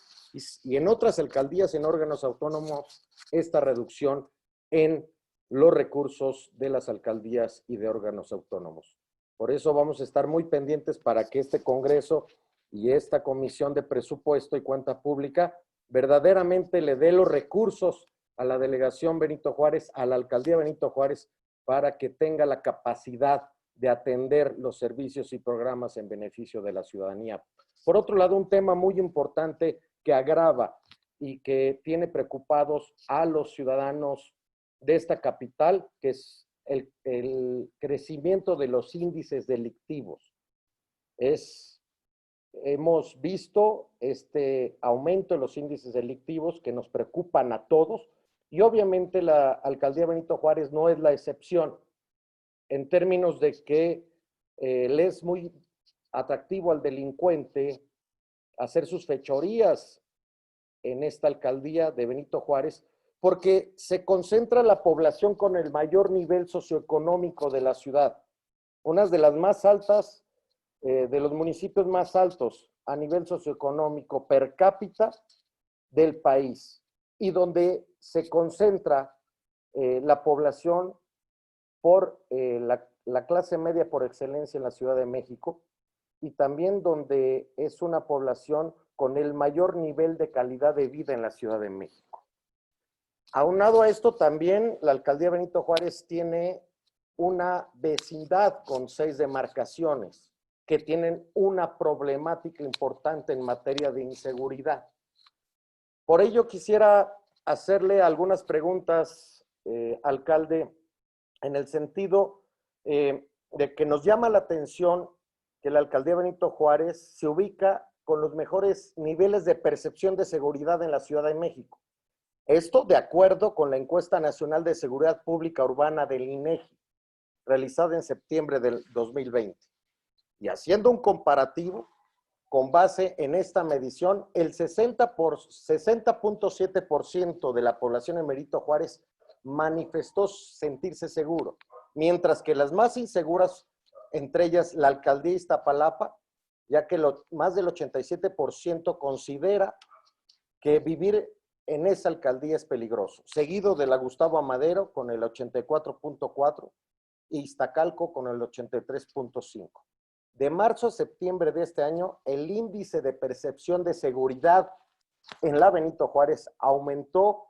y en otras alcaldías, en órganos autónomos, esta reducción en los recursos de las alcaldías y de órganos autónomos. Por eso vamos a estar muy pendientes para que este Congreso y esta Comisión de Presupuesto y Cuenta Pública verdaderamente le dé los recursos a la delegación Benito Juárez, a la alcaldía Benito Juárez, para que tenga la capacidad de atender los servicios y programas en beneficio de la ciudadanía. Por otro lado, un tema muy importante que agrava y que tiene preocupados a los ciudadanos de esta capital, que es el crecimiento de los índices delictivos. Hemos visto este aumento de los índices delictivos que nos preocupan a todos, y obviamente la alcaldía Benito Juárez no es la excepción, en términos de que le es muy atractivo al delincuente hacer sus fechorías en esta alcaldía de Benito Juárez, porque se concentra la población con el mayor nivel socioeconómico de la ciudad, unas de las más altas, de los municipios más altos a nivel socioeconómico per cápita del país, y donde se concentra la población por la clase media por excelencia en la Ciudad de México, y también donde es una población con el mayor nivel de calidad de vida en la Ciudad de México. Aunado a esto, también la alcaldía Benito Juárez tiene una vecindad con 6 demarcaciones que tienen una problemática importante en materia de inseguridad. Por ello quisiera hacerle algunas preguntas, alcalde, en el sentido de que nos llama la atención que la alcaldía Benito Juárez se ubica con los mejores niveles de percepción de seguridad en la Ciudad de México. Esto de acuerdo con la encuesta nacional de seguridad pública urbana del INEGI, realizada en septiembre del 2020. Y haciendo un comparativo, con base en esta medición, el 60.7% de la población en Benito Juárez manifestó sentirse seguro, mientras que las más inseguras, entre ellas la alcaldía Iztapalapa, ya que más del 87% considera que vivir en esa alcaldía es peligroso, seguido de la Gustavo Amadero con el 84.4% y Iztacalco con el 83.5%. De marzo a septiembre de este año, el índice de percepción de seguridad en la Benito Juárez aumentó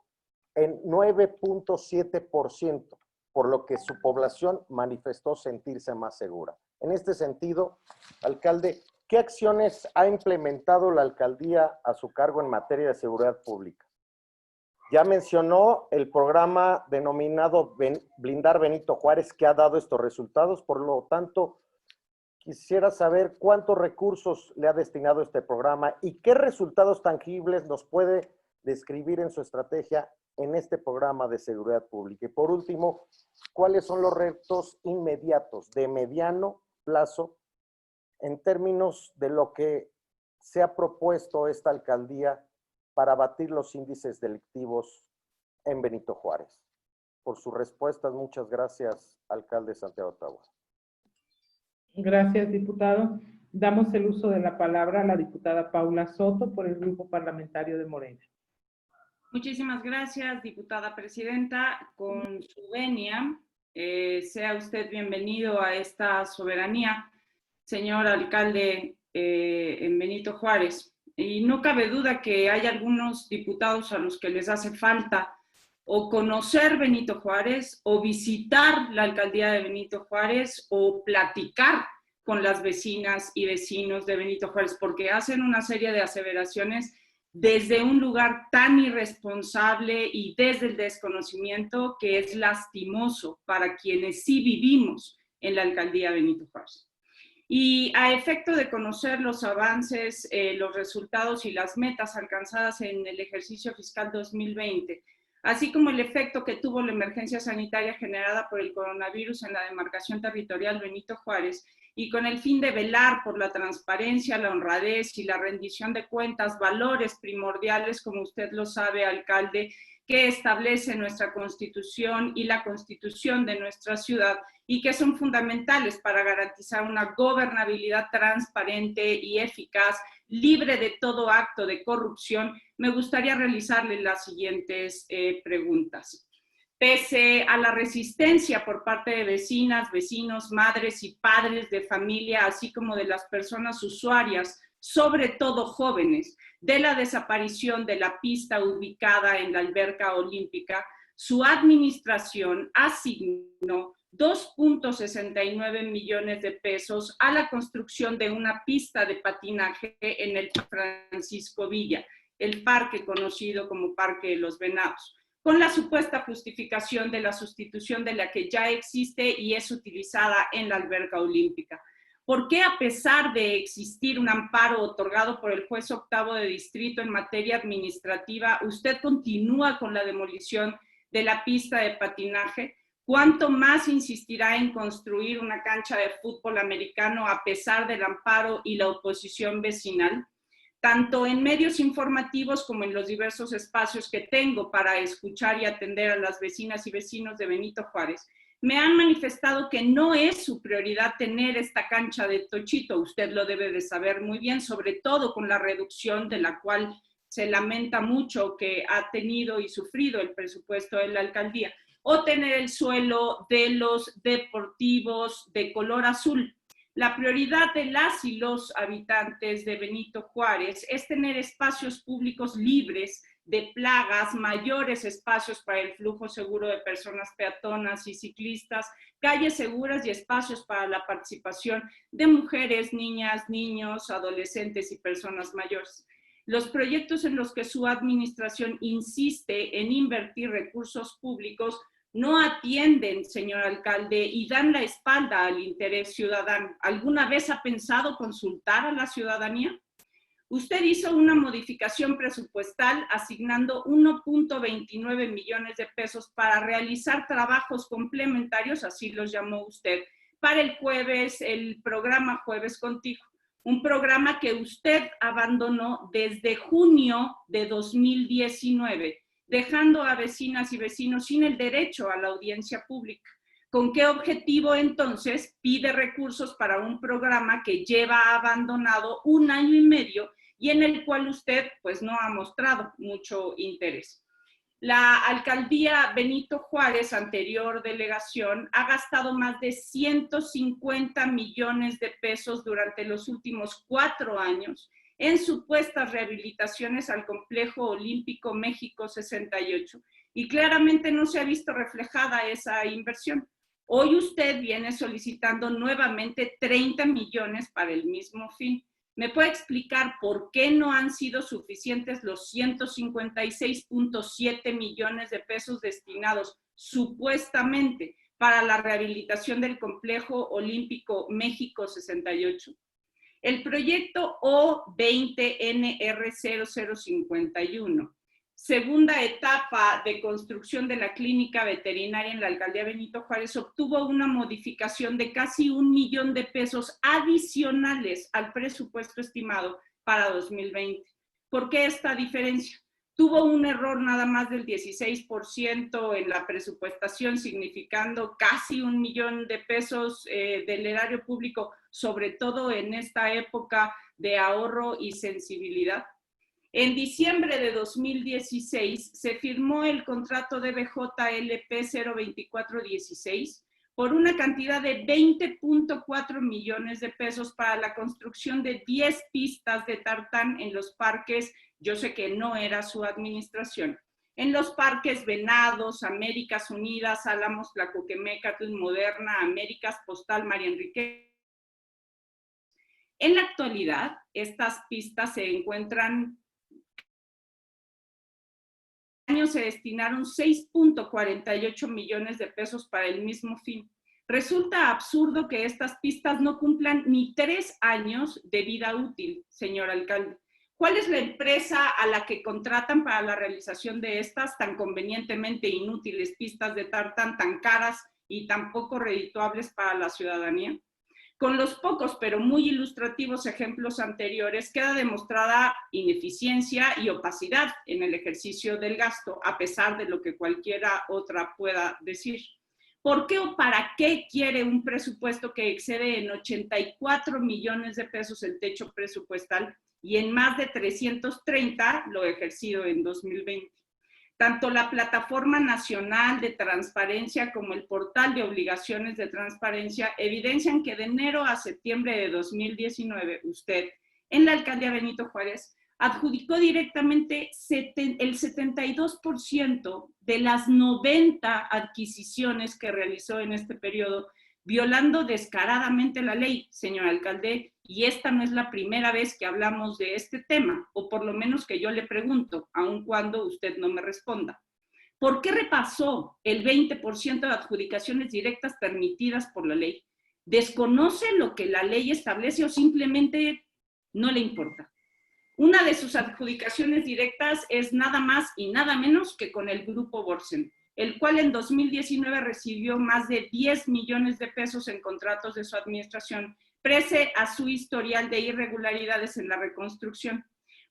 en 9.7%, por lo que su población manifestó sentirse más segura. En este sentido, alcalde, ¿qué acciones ha implementado la alcaldía a su cargo en materia de seguridad pública? Ya mencionó el programa denominado Blindar Benito Juárez, que ha dado estos resultados. Por lo tanto, quisiera saber cuántos recursos le ha destinado este programa y qué resultados tangibles nos puede describir en su estrategia en este programa de seguridad pública. Y por último, ¿cuáles son los retos inmediatos de mediano plazo en términos de lo que se ha propuesto esta alcaldía para abatir los índices delictivos en Benito Juárez? Por sus respuestas, muchas gracias, alcalde Santiago Taboada. Gracias, diputado. Damos el uso de la palabra a la diputada Paula Soto por el Grupo Parlamentario de Morena. Muchísimas gracias, diputada presidenta. Con su venia, sea usted bienvenido a esta soberanía, señor alcalde en Benito Juárez. Y no cabe duda que hay algunos diputados a los que les hace falta o conocer Benito Juárez, o visitar la alcaldía de Benito Juárez, o platicar con las vecinas y vecinos de Benito Juárez, porque hacen una serie de aseveraciones desde un lugar tan irresponsable y desde el desconocimiento que es lastimoso para quienes sí vivimos en la alcaldía Benito Juárez. Y a efecto de conocer los avances, los resultados y las metas alcanzadas en el ejercicio fiscal 2020, así como el efecto que tuvo la emergencia sanitaria generada por el coronavirus en la demarcación territorial Benito Juárez, y con el fin de velar por la transparencia, la honradez y la rendición de cuentas, valores primordiales, como usted lo sabe, alcalde, que establece nuestra Constitución y la Constitución de nuestra ciudad, y que son fundamentales para garantizar una gobernabilidad transparente y eficaz, libre de todo acto de corrupción, me gustaría realizarle las siguientes preguntas. Pese a la resistencia por parte de vecinas, vecinos, madres y padres de familia, así como de las personas usuarias, sobre todo jóvenes, de la desaparición de la pista ubicada en la alberca olímpica, su administración asignó 2.69 millones de pesos a la construcción de una pista de patinaje en el Francisco Villa, el parque conocido como Parque de los Venados, con la supuesta justificación de la sustitución de la que ya existe y es utilizada en la alberca olímpica. ¿Por qué, a pesar de existir un amparo otorgado por el juez octavo de distrito en materia administrativa, usted continúa con la demolición de la pista de patinaje? ¿Cuánto más insistirá en construir una cancha de fútbol americano a pesar del amparo y la oposición vecinal? Tanto en medios informativos como en los diversos espacios que tengo para escuchar y atender a las vecinas y vecinos de Benito Juárez, me han manifestado que no es su prioridad tener esta cancha de tochito. Usted lo debe de saber muy bien, sobre todo con la reducción de la cual se lamenta mucho que ha tenido y sufrido el presupuesto de la alcaldía, o tener el suelo de los deportivos de color azul. La prioridad de las y los habitantes de Benito Juárez es tener espacios públicos libres de plagas, mayores espacios para el flujo seguro de personas peatonas y ciclistas, calles seguras y espacios para la participación de mujeres, niñas, niños, adolescentes y personas mayores. Los proyectos en los que su administración insiste en invertir recursos públicos no atienden, señor alcalde, y dan la espalda al interés ciudadano. ¿Alguna vez ha pensado consultar a la ciudadanía? Usted hizo una modificación presupuestal asignando 1.29 millones de pesos para realizar trabajos complementarios, así los llamó usted, para el programa Jueves Contigo, un programa que usted abandonó desde junio de 2019, dejando a vecinas y vecinos sin el derecho a la audiencia pública. ¿Con qué objetivo entonces pide recursos para un programa que lleva abandonado 1 año y medio y en el cual usted pues no ha mostrado mucho interés? La alcaldía Benito Juárez, anterior delegación, ha gastado más de 150 millones de pesos durante los últimos 4 años en supuestas rehabilitaciones al Complejo Olímpico México 68, y claramente no se ha visto reflejada esa inversión. Hoy usted viene solicitando nuevamente 30 millones para el mismo fin. ¿Me puede explicar por qué no han sido suficientes los 156.7 millones de pesos destinados supuestamente para la rehabilitación del Complejo Olímpico México 68? El proyecto O20NR0051, segunda etapa de construcción de la clínica veterinaria en la alcaldía Benito Juárez, obtuvo una modificación de casi 1 millón de pesos adicionales al presupuesto estimado para 2020. ¿Por qué esta diferencia? Tuvo un error nada más del 16% en la presupuestación, significando casi 1 millón de pesos del erario público, sobre todo en esta época de ahorro y sensibilidad. En diciembre de 2016 se firmó el contrato de BJLP 02416 por una cantidad de 20.4 millones de pesos para la construcción de 10 pistas de tartán en los parques. Yo sé que no era su administración. En los parques Venados, Américas Unidas, Álamos, Tlacoquemécatl, Moderna, Américas, Postal, María Enrique. En la actualidad, estas pistas se encuentran año se destinaron 6.48 millones de pesos para el mismo fin. Resulta absurdo que estas pistas no cumplan ni 3 años de vida útil, señor alcalde. ¿Cuál es la empresa a la que contratan para la realización de estas tan convenientemente inútiles pistas de tartán tan caras y tan poco redituables para la ciudadanía? Con los pocos pero muy ilustrativos ejemplos anteriores queda demostrada ineficiencia y opacidad en el ejercicio del gasto, a pesar de lo que cualquiera otra pueda decir. ¿Por qué o para qué quiere un presupuesto que excede en 84 millones de pesos el techo presupuestal y en más de 330 lo ejercido en 2020? Tanto la Plataforma Nacional de Transparencia como el Portal de Obligaciones de Transparencia evidencian que de enero a septiembre de 2019, usted, en la alcaldía Benito Juárez, adjudicó directamente el 72% de las 90 adquisiciones que realizó en este periodo, violando descaradamente la ley, señor alcalde, y esta no es la primera vez que hablamos de este tema, o por lo menos que yo le pregunto, aun cuando usted no me responda. ¿Por qué repasó el 20% de adjudicaciones directas permitidas por la ley? ¿Desconoce lo que la ley establece o simplemente no le importa? Una de sus adjudicaciones directas es nada más y nada menos que con el Grupo Borsen, el cual en 2019 recibió más de 10 millones de pesos en contratos de su administración, pese a su historial de irregularidades en la reconstrucción.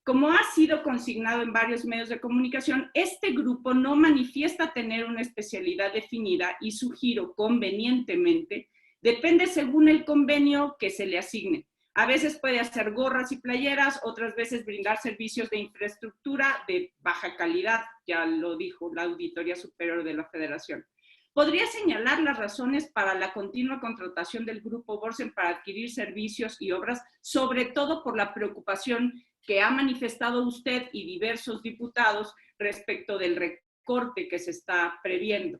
Como ha sido consignado en varios medios de comunicación, este grupo no manifiesta tener una especialidad definida y su giro convenientemente depende según el convenio que se le asigne. A veces puede hacer gorras y playeras, otras veces brindar servicios de infraestructura de baja calidad, ya lo dijo la Auditoría Superior de la Federación. ¿Podría señalar las razones para la continua contratación del Grupo Borsen para adquirir servicios y obras, sobre todo por la preocupación que ha manifestado usted y diversos diputados respecto del recorte que se está previendo?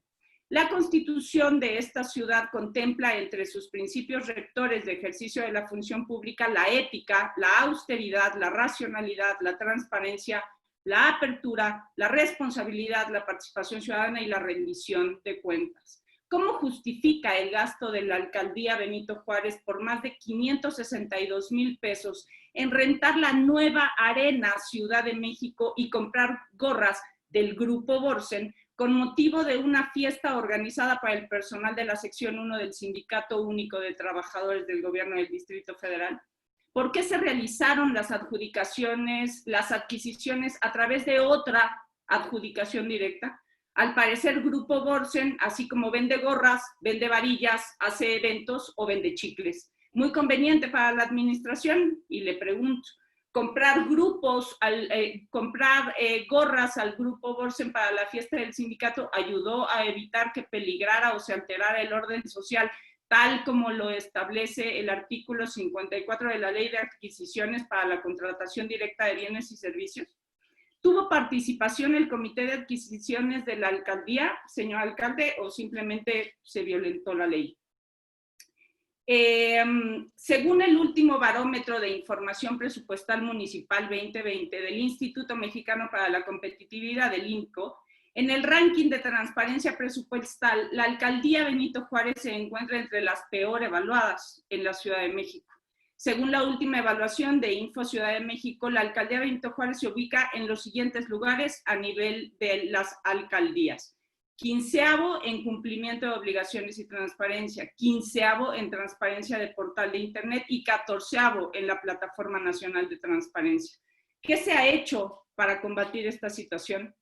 La Constitución de esta ciudad contempla entre sus principios rectores de ejercicio de la función pública la ética, la austeridad, la racionalidad, la transparencia, la apertura, la responsabilidad, la participación ciudadana y la rendición de cuentas. ¿Cómo justifica el gasto de la alcaldía Benito Juárez por más de 562,000 pesos en rentar la nueva Arena Ciudad de México y comprar gorras del Grupo Borsen con motivo de una fiesta organizada para el personal de la sección 1 del Sindicato Único de Trabajadores del Gobierno del Distrito Federal? ¿Por qué se realizaron las adjudicaciones, las adquisiciones a través de otra adjudicación directa? Al parecer, Grupo Borsen, así como vende gorras, vende varillas, hace eventos o vende chicles. Muy conveniente para la administración, y le pregunto, comprar gorras al Grupo Borsen para la fiesta del sindicato ayudó a evitar que peligrara o se alterara el orden social, tal como lo establece el artículo 54 de la Ley de Adquisiciones para la contratación directa de bienes y servicios. ¿Tuvo participación el Comité de Adquisiciones de la alcaldía, señor alcalde, o simplemente se violentó la ley? Según el último barómetro de información presupuestal municipal 2020 del Instituto Mexicano para la Competitividad, del INCO, en el ranking de transparencia presupuestal, la alcaldía Benito Juárez se encuentra entre las peor evaluadas en la Ciudad de México. Según la última evaluación de Info Ciudad de México, la alcaldía Benito Juárez se ubica en los siguientes lugares a nivel de las alcaldías. 15º en cumplimiento de obligaciones y transparencia, 15º en transparencia de portal de internet y 14º en la Plataforma Nacional de Transparencia. ¿Qué se ha hecho para combatir esta situación?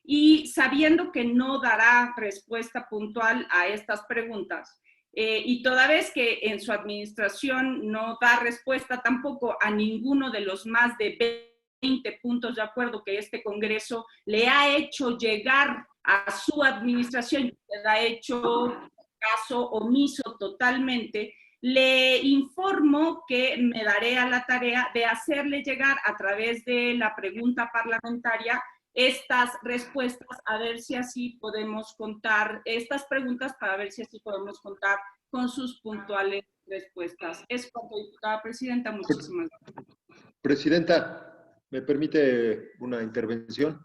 Y sabiendo que no dará respuesta puntual a estas preguntas, y toda vez que en su administración no da respuesta tampoco a ninguno de los más de 20 puntos de acuerdo que este Congreso le ha hecho llegar a su administración, le ha hecho caso omiso totalmente, le informo que me daré a la tarea de hacerle llegar a través de la pregunta parlamentaria estas respuestas, a ver si así podemos contar, estas preguntas para ver si así podemos contar con sus puntuales respuestas. Es cuanto, diputada presidenta, muchísimas gracias. Presidenta, ¿me permite una intervención?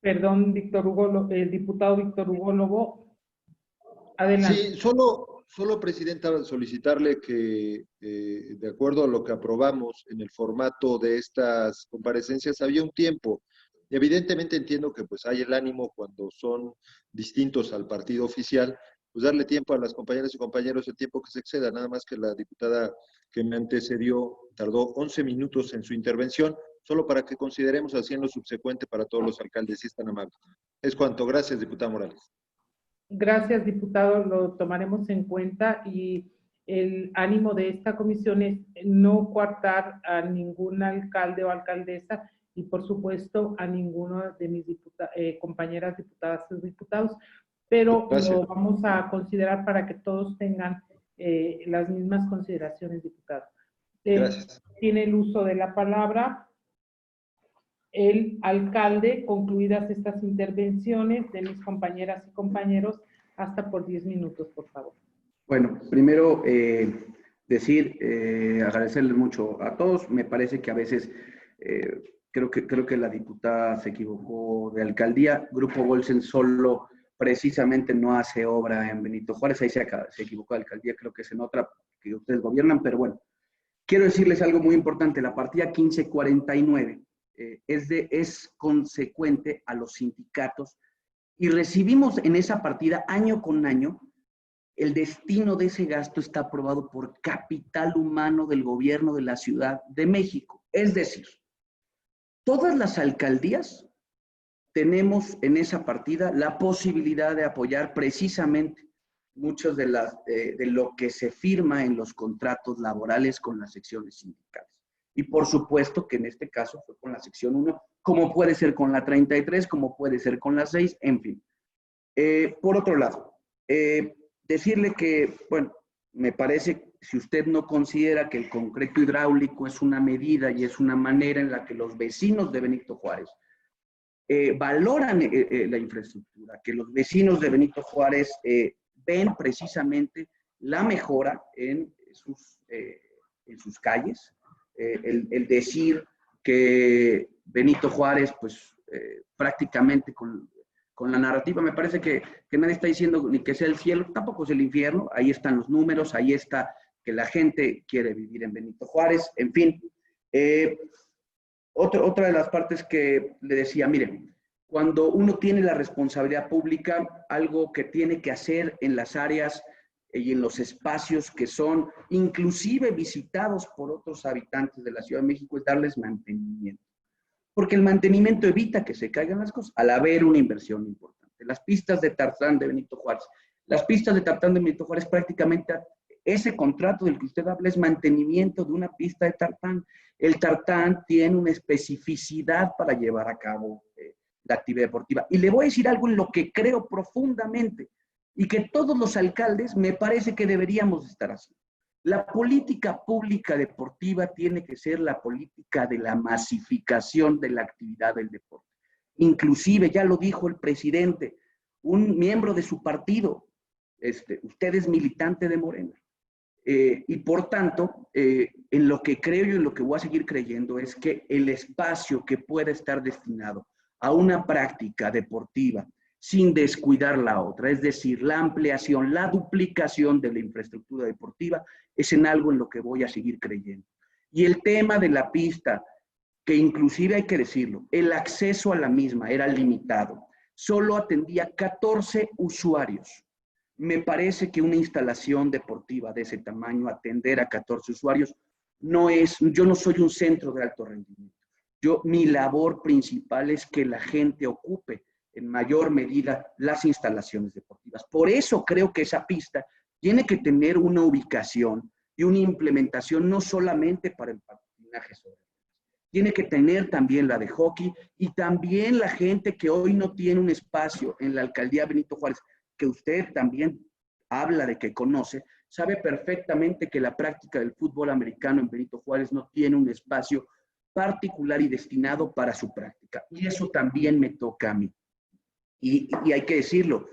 Perdón, el diputado Víctor Hugo Lobo. Adelante. Sí, solo, Presidenta, solicitarle que, de acuerdo a lo que aprobamos en el formato de estas comparecencias, había un tiempo. Evidentemente entiendo que pues hay el ánimo cuando son distintos al partido oficial, pues darle tiempo a las compañeras y compañeros el tiempo que se exceda, nada más que la diputada que me antecedió tardó 11 minutos en su intervención, solo para que consideremos así en lo subsecuente para todos los alcaldes, si es tan amable. Es cuanto. Gracias, diputada Morales. Gracias, diputado, lo tomaremos en cuenta y el ánimo de esta comisión es no coartar a ningún alcalde o alcaldesa y, por supuesto, a ninguno de mis compañeras diputadas y diputados, pero Gracias. lo vamos a considerar para que todos tengan las mismas consideraciones, diputado. Gracias. Tiene el uso de la palabra el alcalde, concluidas estas intervenciones de mis compañeras y compañeros, hasta por 10 minutos, por favor. Bueno, primero agradecerles mucho a todos. Me parece que a veces creo que la diputada se equivocó de alcaldía. Grupo Golsen solo precisamente no hace obra en Benito Juárez. Ahí se equivocó de alcaldía, creo que es en otra que ustedes gobiernan, pero bueno. Quiero decirles algo muy importante. La partida 1549 es consecuente a los sindicatos y recibimos en esa partida año con año. El destino de ese gasto está aprobado por capital humano del gobierno de la Ciudad de México. Es decir, todas las alcaldías tenemos en esa partida la posibilidad de apoyar precisamente muchos de lo que se firma en los contratos laborales con las secciones sindicales. Y por supuesto que en este caso fue con la sección 1, como puede ser con la 33, como puede ser con la 6, en fin. Por otro lado, decirle que, bueno, me parece, si usted no considera que el concreto hidráulico es una medida y es una manera en la que los vecinos de Benito Juárez valoran la infraestructura, que los vecinos de Benito Juárez ven precisamente la mejora en sus calles, el decir que Benito Juárez, pues prácticamente con la narrativa, me parece que nadie está diciendo ni que sea el cielo, tampoco es el infierno, ahí están los números, ahí está que la gente quiere vivir en Benito Juárez, en fin. Otra de las partes que le decía, miren, cuando uno tiene la responsabilidad pública, algo que tiene que hacer en las áreas y en los espacios que son inclusive visitados por otros habitantes de la Ciudad de México es darles mantenimiento. Porque el mantenimiento evita que se caigan las cosas al haber una inversión importante. Las pistas de tartán de Benito Juárez. Las pistas de tartán de Benito Juárez prácticamente ese contrato del que usted habla es mantenimiento de una pista de tartán. El tartán tiene una especificidad para llevar a cabo la actividad deportiva. Y le voy a decir algo en lo que creo profundamente y que todos los alcaldes me parece que deberíamos estar haciendo. La política pública deportiva tiene que ser la política de la masificación de la actividad del deporte. Inclusive, ya lo dijo el presidente, un miembro de su partido, usted es militante de Morena. Y por tanto, en lo que creo y en lo que voy a seguir creyendo es que el espacio que pueda estar destinado a una práctica deportiva sin descuidar la otra, es decir, la ampliación, la duplicación de la infraestructura deportiva, es en algo en lo que voy a seguir creyendo. Y el tema de la pista, que inclusive hay que decirlo, el acceso a la misma era limitado, solo atendía 14 usuarios. Me parece que una instalación deportiva de ese tamaño, atender a 14 usuarios, yo no soy un centro de alto rendimiento. Mi labor principal es que la gente ocupe en mayor medida las instalaciones deportivas. Por eso creo que esa pista tiene que tener una ubicación y una implementación no solamente para el patinaje sobre ruedas. Tiene que tener también la de hockey y también la gente que hoy no tiene un espacio en la alcaldía Benito Juárez, que usted también habla de que conoce, sabe perfectamente que la práctica del fútbol americano en Benito Juárez no tiene un espacio particular y destinado para su práctica. Y eso también me toca a mí. Y hay que decirlo,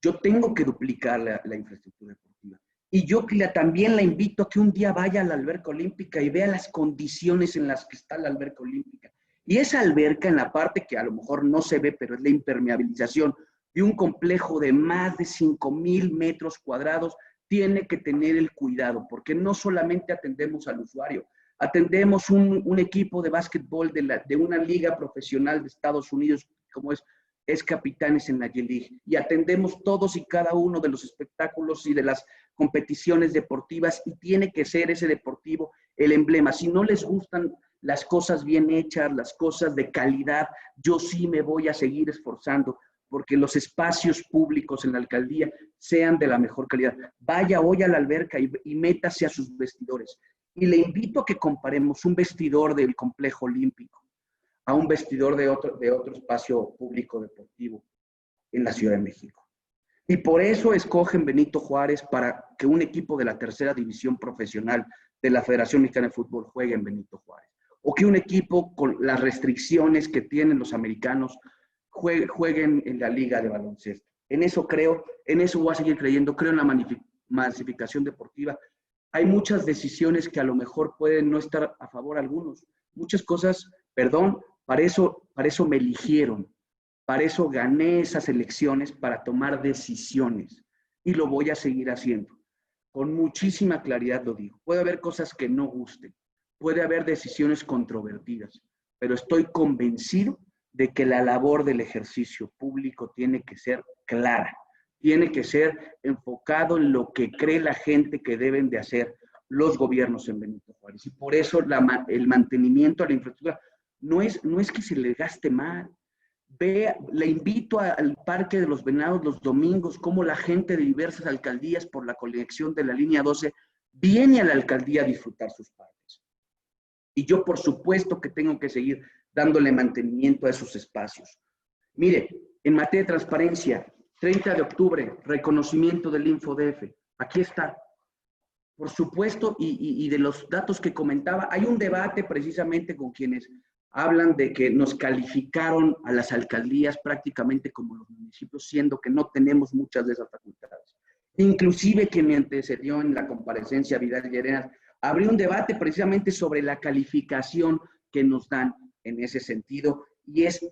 yo tengo que duplicar la infraestructura deportiva. Y yo también la invito a que un día vaya a la alberca olímpica y vea las condiciones en las que está la alberca olímpica. Y esa alberca, en la parte que a lo mejor no se ve, pero es la impermeabilización de un complejo de más de 5,000 metros cuadrados, tiene que tener el cuidado, porque no solamente atendemos al usuario, atendemos un equipo de básquetbol de una liga profesional de Estados Unidos, como es Capitanes en la G-League, y atendemos todos y cada uno de los espectáculos y de las competiciones deportivas, y tiene que ser ese deportivo el emblema. Si no les gustan las cosas bien hechas, las cosas de calidad, yo sí me voy a seguir esforzando porque los espacios públicos en la alcaldía sean de la mejor calidad. Vaya hoy a la alberca y métase a sus vestidores. Y le invito a que comparemos un vestidor del complejo olímpico a un vestidor de otro espacio público deportivo en la Ciudad de México. Y por eso escogen Benito Juárez para que un equipo de la tercera división profesional de la Federación Mexicana de Fútbol juegue en Benito Juárez. O que un equipo con las restricciones que tienen los americanos jueguen en la liga de baloncesto. En eso creo, en eso voy a seguir creyendo, creo en la masificación deportiva. Hay muchas decisiones que a lo mejor pueden no estar a favor algunos. Muchas cosas, perdón, para eso me eligieron, para eso gané esas elecciones, para tomar decisiones. Y lo voy a seguir haciendo. Con muchísima claridad lo digo. Puede haber cosas que no gusten, puede haber decisiones controvertidas, pero estoy convencido de que la labor del ejercicio público tiene que ser clara, tiene que ser enfocado en lo que cree la gente que deben de hacer los gobiernos en Benito Juárez. Y por eso el mantenimiento a la infraestructura no es que se le gaste mal. Le invito al Parque de los Venados los domingos, cómo la gente de diversas alcaldías por la conexión de la línea 12 viene a la alcaldía a disfrutar sus parques. Y yo, por supuesto, que tengo que seguir dándole mantenimiento a esos espacios. Mire, en materia de transparencia, 30 de octubre, reconocimiento del InfoDF. Aquí está. Por supuesto, y de los datos que comentaba, hay un debate precisamente con quienes hablan de que nos calificaron a las alcaldías prácticamente como los municipios, siendo que no tenemos muchas de esas facultades. Inclusive quien me antecedió en la comparecencia, Vidal Llerenas, abrió un debate precisamente sobre la calificación que nos dan en ese sentido, y es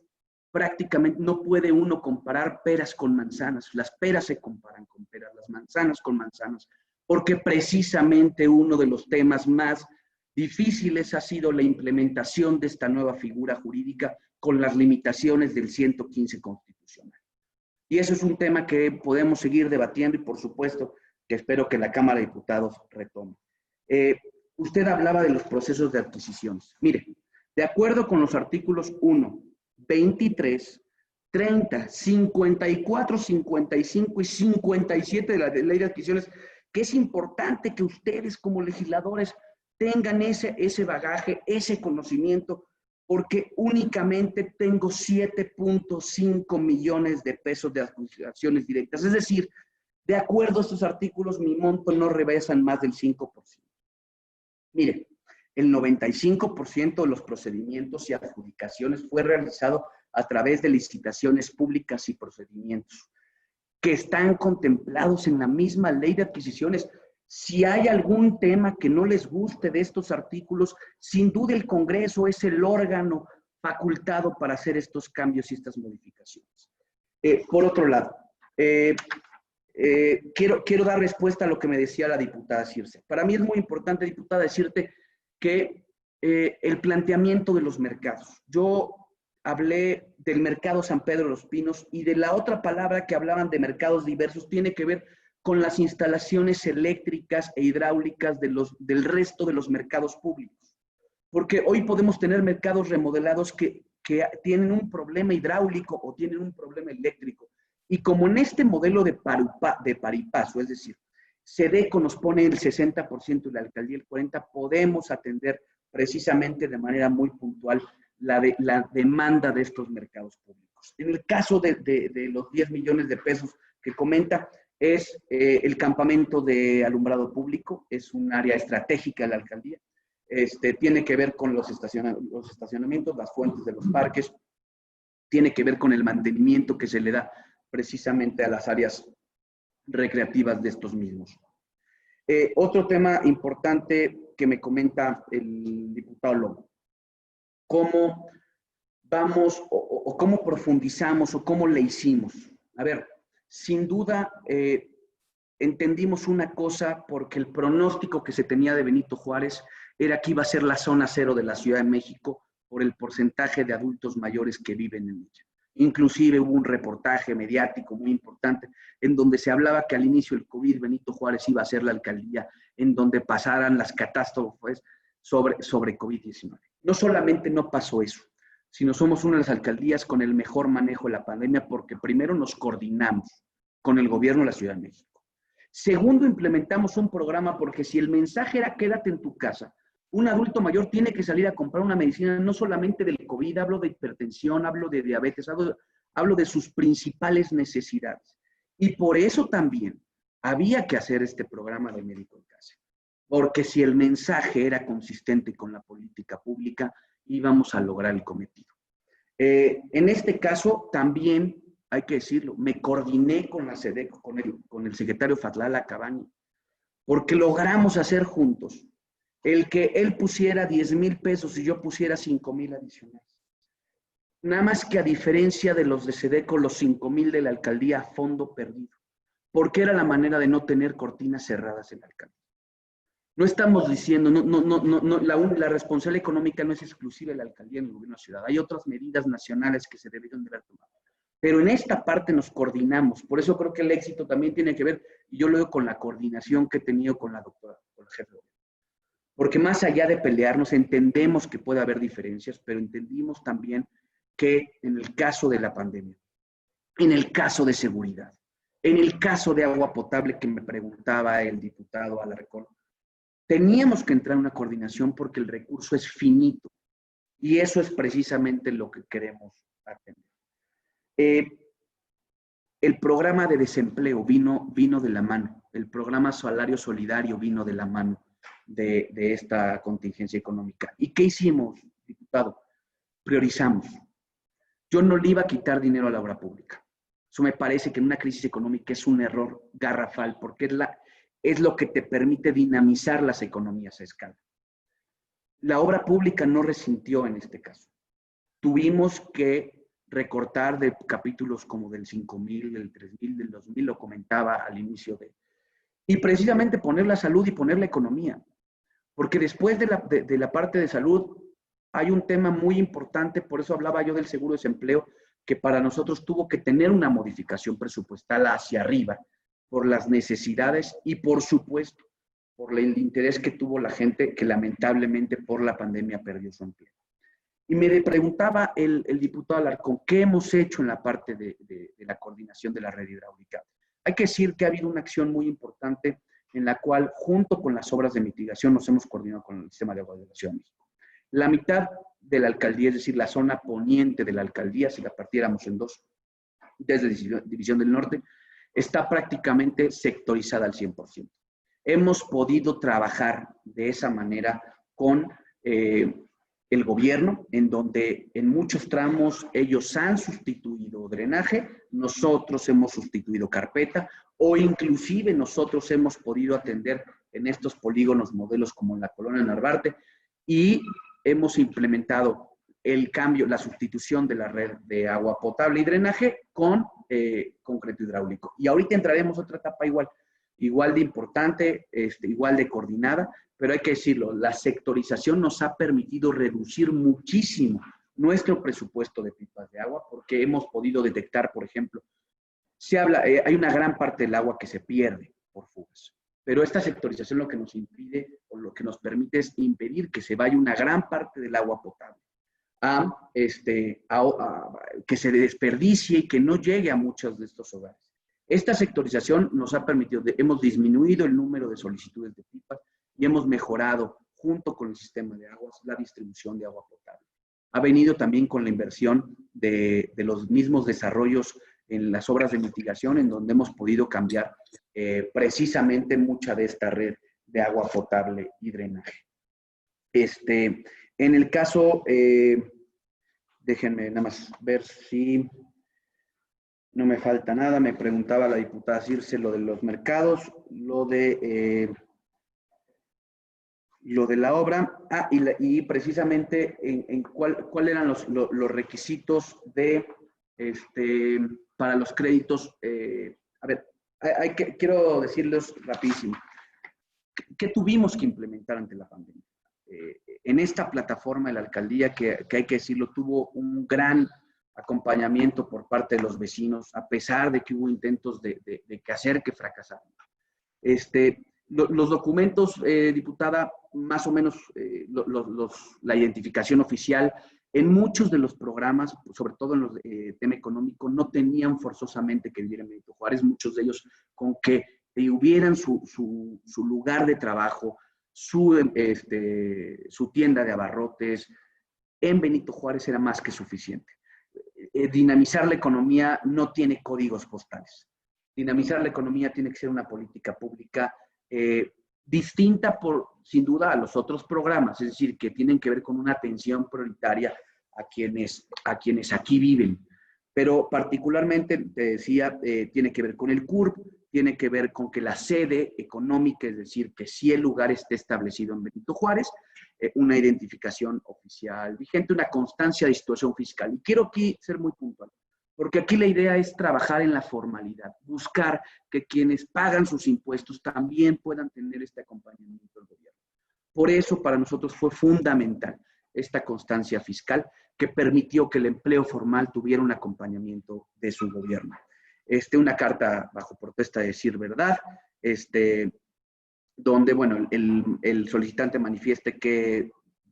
prácticamente, no puede uno comparar peras con manzanas. Las peras se comparan con peras, las manzanas con manzanas, porque precisamente uno de los temas más difíciles ha sido la implementación de esta nueva figura jurídica con las limitaciones del 115 constitucional. Y eso es un tema que podemos seguir debatiendo y por supuesto que espero que la Cámara de Diputados retome. Usted hablaba de los procesos de adquisiciones. Mire, de acuerdo con los artículos 1, 23, 30, 54, 55 y 57 de la Ley de Adquisiciones, que es importante que ustedes como legisladores tengan ese bagaje, ese conocimiento, porque únicamente tengo 7.5 millones de pesos de adquisiciones directas. Es decir, de acuerdo a estos artículos, mi monto no rebasan más del 5%. Mire, el 95% de los procedimientos y adjudicaciones fue realizado a través de licitaciones públicas y procedimientos que están contemplados en la misma Ley de Adquisiciones. Si hay algún tema que no les guste de estos artículos, sin duda el Congreso es el órgano facultado para hacer estos cambios y estas modificaciones. Por otro lado, quiero dar respuesta a lo que me decía la diputada Circe. Para mí es muy importante, diputada, decirte que el planteamiento de los mercados. Yo hablé del mercado San Pedro de los Pinos y de la otra palabra que hablaban de mercados diversos tiene que ver con las instalaciones eléctricas e hidráulicas del resto de los mercados públicos. Porque hoy podemos tener mercados remodelados que tienen un problema hidráulico o tienen un problema eléctrico. Y como en este modelo de paripaso, es decir, SEDECO nos pone el 60% y la alcaldía el 40%, podemos atender precisamente de manera muy puntual la demanda de estos mercados públicos. En el caso de los 10 millones de pesos que comenta, es el campamento de alumbrado público, es un área estratégica de la alcaldía, tiene que ver con los estacionamientos, las fuentes de los parques, tiene que ver con el mantenimiento que se le da precisamente a las áreas recreativas de estos mismos. Otro tema importante que me comenta el diputado Lobo, cómo vamos o cómo profundizamos o cómo le hicimos. A ver, sin duda entendimos una cosa porque el pronóstico que se tenía de Benito Juárez era que iba a ser la zona cero de la Ciudad de México por el porcentaje de adultos mayores que viven en ella. Inclusive hubo un reportaje mediático muy importante en donde se hablaba que al inicio del COVID Benito Juárez iba a ser la alcaldía en donde pasaran las catástrofes sobre COVID-19. No solamente no pasó eso, sino somos una de las alcaldías con el mejor manejo de la pandemia porque primero nos coordinamos con el gobierno de la Ciudad de México. Segundo, implementamos un programa porque si el mensaje era quédate en tu casa, un adulto mayor tiene que salir a comprar una medicina, no solamente del COVID, hablo de hipertensión, hablo de diabetes, hablo de sus principales necesidades. Y por eso también había que hacer este programa de médico en casa. Porque si el mensaje era consistente con la política pública, íbamos a lograr el cometido. En este caso, también, hay que decirlo, me coordiné con la SEDECO, con el secretario Fatlala Cabañi, porque logramos hacer juntos el que él pusiera 10,000 pesos y yo pusiera 5,000 adicionales. Nada más que a diferencia de los de SEDECO, los 5,000 de la alcaldía a fondo perdido, porque era la manera de no tener cortinas cerradas en la alcaldía. No estamos diciendo, la responsabilidad económica no es exclusiva de la alcaldía en el gobierno de la ciudad. Hay otras medidas nacionales que se debieron de haber tomado. Pero en esta parte nos coordinamos. Por eso creo que el éxito también tiene que ver, y yo lo veo con la coordinación que he tenido con la doctora, con el jefe de gobierno. Porque más allá de pelearnos, entendemos que puede haber diferencias, pero entendimos también que en el caso de la pandemia, en el caso de seguridad, en el caso de agua potable que me preguntaba el diputado Alarcón, teníamos que entrar en una coordinación porque el recurso es finito y eso es precisamente lo que queremos atender. El programa de desempleo vino de la mano, el programa Salario Solidario vino de la mano de esta contingencia económica. ¿Y qué hicimos, diputado? Priorizamos. Yo no le iba a quitar dinero a la obra pública. Eso me parece que en una crisis económica es un error garrafal porque es lo que te permite dinamizar las economías a escala. La obra pública no resintió en este caso. Tuvimos que recortar de capítulos como del 5,000, del 3,000, del 2,000, lo comentaba al inicio y precisamente poner la salud y poner la economía. Porque después de la parte de salud hay un tema muy importante, por eso hablaba yo del seguro de desempleo, que para nosotros tuvo que tener una modificación presupuestal hacia arriba, por las necesidades y por supuesto, por el interés que tuvo la gente que lamentablemente por la pandemia perdió su empleo. Y me preguntaba el diputado Alarcón, ¿qué hemos hecho en la parte de la coordinación de la red hidráulica? Hay que decir que ha habido una acción muy importante en la cual, junto con las obras de mitigación, nos hemos coordinado con el sistema de agua de la Ciudad de México. La mitad de la alcaldía, es decir, la zona poniente de la alcaldía, si la partiéramos en dos, desde División del Norte, está prácticamente sectorizada al 100%. Hemos podido trabajar de esa manera con el gobierno, en donde en muchos tramos ellos han sustituido drenaje, nosotros hemos sustituido carpeta, o inclusive nosotros hemos podido atender en estos polígonos modelos como en la Colonia Narvarte, y hemos implementado el cambio, la sustitución de la red de agua potable y drenaje con concreto hidráulico. Y ahorita entraremos a otra etapa igual de importante, igual de coordinada, pero hay que decirlo, la sectorización nos ha permitido reducir muchísimo nuestro presupuesto de pipas de agua, porque hemos podido detectar, por ejemplo, hay una gran parte del agua que se pierde por fugas, pero esta sectorización lo que nos impide, o lo que nos permite es impedir que se vaya una gran parte del agua potable, que se desperdicie y que no llegue a muchos de estos hogares. Esta sectorización nos ha permitido, hemos disminuido el número de solicitudes de pipas y hemos mejorado, junto con el sistema de aguas, la distribución de agua potable. Ha venido también con la inversión de los mismos desarrollos en las obras de mitigación, en donde hemos podido cambiar precisamente mucha de esta red de agua potable y drenaje. En el caso, déjenme nada más ver si no me falta nada. Me preguntaba la diputada Circe lo de los mercados, lo de lo de la obra. Y precisamente cuál eran los requisitos para los créditos. A ver, quiero decirles rapidísimo. ¿Qué tuvimos que implementar ante la pandemia? En esta plataforma de la alcaldía, que hay que decirlo, tuvo un gran acompañamiento por parte de los vecinos, a pesar de que hubo intentos de hacer que fracasaran. Los documentos, diputada, más o menos la identificación oficial, en muchos de los programas, sobre todo en los tema económico, no tenían forzosamente que vivir en Benito Juárez, muchos de ellos con que hubieran su lugar de trabajo, su tienda de abarrotes, en Benito Juárez era más que suficiente. Dinamizar la economía no tiene códigos postales. Dinamizar la economía tiene que ser una política pública distinta, sin duda, a los otros programas, es decir, que tienen que ver con una atención prioritaria a quienes aquí viven. Pero particularmente, te decía, tiene que ver con el CURP, tiene que ver con que la sede económica, es decir, que si el lugar esté establecido en Benito Juárez, una identificación oficial vigente, una constancia de situación fiscal. Y quiero aquí ser muy puntual, porque aquí la idea es trabajar en la formalidad, buscar que quienes pagan sus impuestos también puedan tener este acompañamiento del gobierno. Por eso para nosotros fue fundamental esta constancia fiscal que permitió que el empleo formal tuviera un acompañamiento de su gobierno. Una carta bajo protesta de decir verdad, donde, bueno, el solicitante manifieste que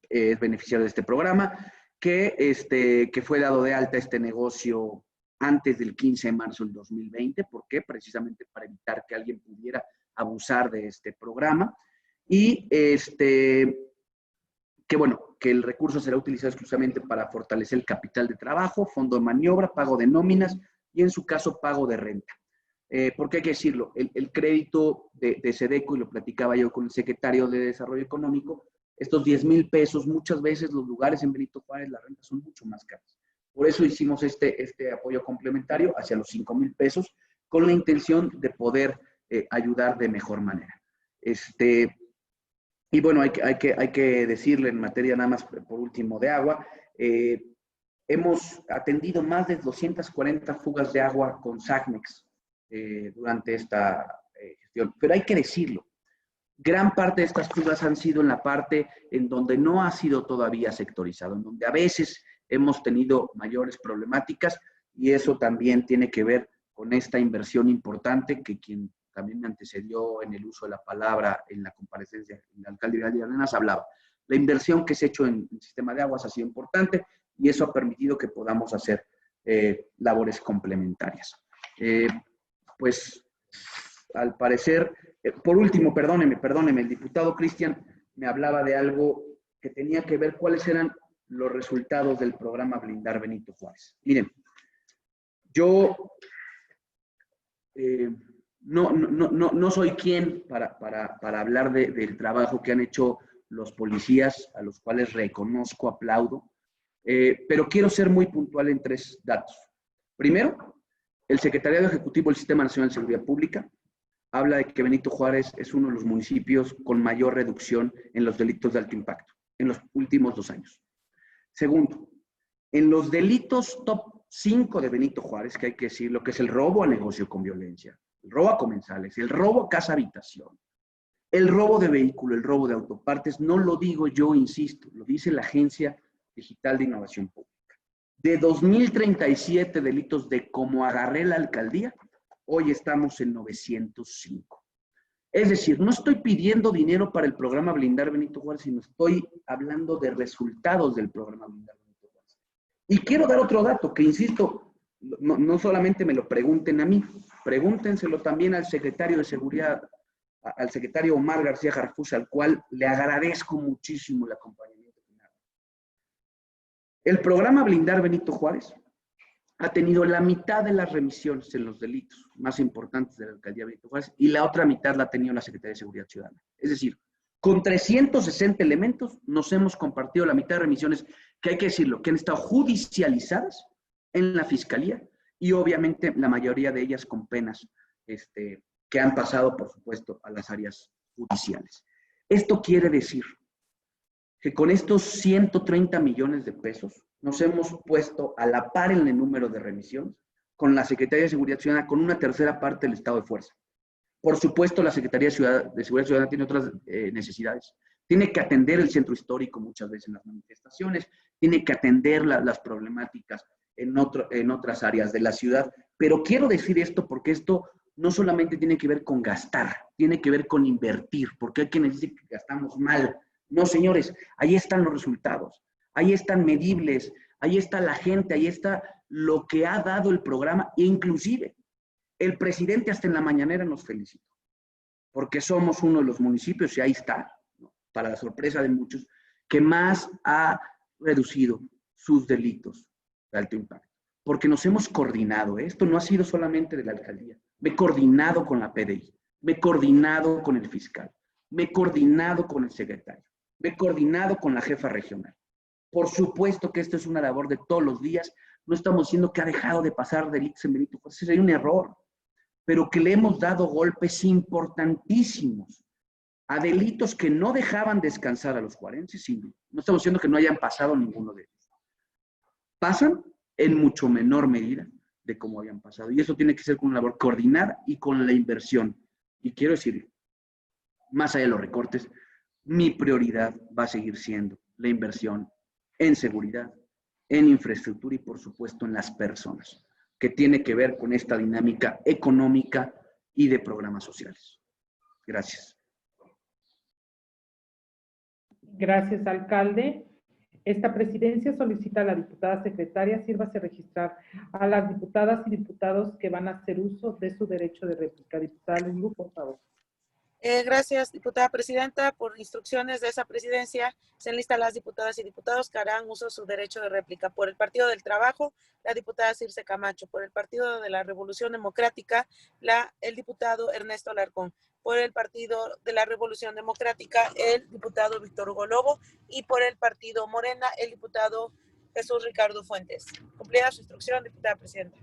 es beneficiario de este programa, que fue dado de alta este negocio antes del 15 de marzo del 2020. ¿Por qué? Precisamente para evitar que alguien pudiera abusar de este programa. Y que el recurso será utilizado exclusivamente para fortalecer el capital de trabajo, fondo de maniobra, pago de nóminas y en su caso pago de renta. Porque hay que decirlo, el crédito de SEDECO, y lo platicaba yo con el secretario de Desarrollo Económico, estos 10,000 pesos, muchas veces los lugares en Benito Juárez, las rentas son mucho más caras. Por eso hicimos este apoyo complementario hacia los 5,000 pesos, con la intención de poder ayudar de mejor manera. Y bueno, hay que decirle en materia, nada más por último, de agua, hemos atendido más de 240 fugas de agua con SACMEX durante esta gestión. Pero hay que decirlo, gran parte de estas fugas han sido en la parte en donde no ha sido todavía sectorizado, en donde a veces hemos tenido mayores problemáticas, y eso también tiene que ver con esta inversión importante que quien también me antecedió en el uso de la palabra en la comparecencia, el alcalde de Arenas hablaba. La inversión que se ha hecho en el sistema de aguas ha sido importante y eso ha permitido que podamos hacer labores complementarias. Pues, al parecer, por último, perdóneme, el diputado Cristian me hablaba de algo que tenía que ver cuáles eran los resultados del programa Blindar Benito Juárez. Miren, yo no soy quien para hablar del trabajo que han hecho los policías, a los cuales reconozco, aplaudo, pero quiero ser muy puntual en 3 datos. Primero, el Secretariado Ejecutivo del Sistema Nacional de Seguridad Pública habla de que Benito Juárez es uno de los municipios con mayor reducción en los delitos de alto impacto en los últimos 2 años. Segundo, en los delitos top 5 de Benito Juárez, que hay que decir lo que es el robo a negocio con violencia, el robo a comensales, el robo a casa-habitación, el robo de vehículo, el robo de autopartes, no lo digo yo, insisto, lo dice la Agencia Digital de Innovación Pública. De 2,037 delitos de como agarré la alcaldía, hoy estamos en 905. Es decir, no estoy pidiendo dinero para el programa Blindar Benito Juárez, sino estoy hablando de resultados del programa Blindar Benito Juárez. Y quiero dar otro dato, que insisto, no solamente me lo pregunten a mí, pregúntenselo también al secretario de Seguridad, al secretario Omar García Harfuch, al cual le agradezco muchísimo el acompañamiento final. El programa Blindar Benito Juárez ha tenido la mitad de las remisiones en los delitos más importantes de la alcaldía Benito Juárez y la otra mitad la ha tenido la Secretaría de Seguridad Ciudadana. Es decir, con 360 elementos nos hemos compartido la mitad de remisiones que hay que decirlo, que han estado judicializadas en la Fiscalía y obviamente la mayoría de ellas con penas que han pasado, por supuesto, a las áreas judiciales. Esto quiere decir que con estos 130 millones de pesos nos hemos puesto a la par en el número de remisiones con la Secretaría de Seguridad Ciudadana, con una tercera parte del estado de fuerza. Por supuesto, la Secretaría de Seguridad Ciudadana tiene otras necesidades. Tiene que atender el centro histórico muchas veces en las manifestaciones, tiene que atender las problemáticas en otras áreas de la ciudad. Pero quiero decir esto porque esto no solamente tiene que ver con gastar, tiene que ver con invertir, porque hay quienes dicen que gastamos mal. No, señores, ahí están los resultados, ahí están medibles, ahí está la gente, ahí está lo que ha dado el programa, e inclusive el presidente hasta en la mañanera nos felicitó, porque somos uno de los municipios, y ahí está, ¿no?, para la sorpresa de muchos, que más ha reducido sus delitos de alto impacto, porque nos hemos coordinado. Esto no ha sido solamente de la alcaldía. Me he coordinado con la PDI, me he coordinado con el fiscal, me he coordinado con el secretario, me he coordinado con la jefa regional. Por supuesto que esto es una labor de todos los días. No estamos diciendo que ha dejado de pasar delitos en Benito Juárez, sería un error, pero que le hemos dado golpes importantísimos a delitos que no dejaban descansar a los juarenses. Sí, no estamos diciendo que no hayan pasado ninguno de ellos. Pasan en mucho menor medida de cómo habían pasado. Y eso tiene que ser con una labor coordinada y con la inversión. Y quiero decir, más allá de los recortes, mi prioridad va a seguir siendo la inversión en seguridad, en infraestructura y, por supuesto, en las personas, que tiene que ver con esta dinámica económica y de programas sociales. Gracias. Gracias, alcalde. Esta presidencia solicita a la diputada secretaria sírvase registrar a las diputadas y diputados que van a hacer uso de su derecho de réplica. Diputada Lulú, por favor. Gracias, diputada presidenta. Por instrucciones de esa presidencia, se enlistan las diputadas y diputados que harán uso de su derecho de réplica. Por el Partido del Trabajo, la diputada Circe Camacho. Por el Partido de la Revolución Democrática, el diputado Ernesto Alarcón. Por el Partido de la Revolución Democrática, el diputado Víctor Hugo Lobo. Y por el Partido Morena, el diputado Jesús Ricardo Fuentes. Cumplida su instrucción, diputada presidenta.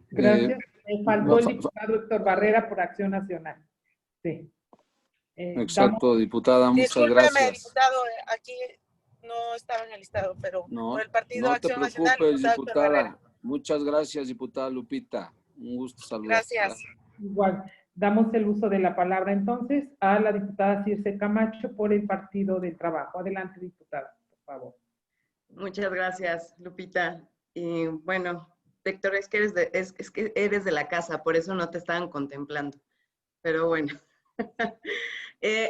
Gracias. Me faltó el diputado Héctor Barrera por Acción Nacional. Sí. Exacto, diputada, muchas gracias. Discúlpeme, diputado, aquí no estaba en el listado, pero No, por el Partido no Acción te Nacional. preocupes, Héctor Barrera. diputada. Muchas gracias, diputada Lupita. Un gusto saludar. Gracias. Igual, damos el uso de la palabra entonces a la diputada Circe Camacho por el Partido del Trabajo. Adelante, diputada, por favor. Muchas gracias, Lupita. Y bueno, Héctor, es que eres de la casa, por eso no te estaban contemplando. Pero bueno,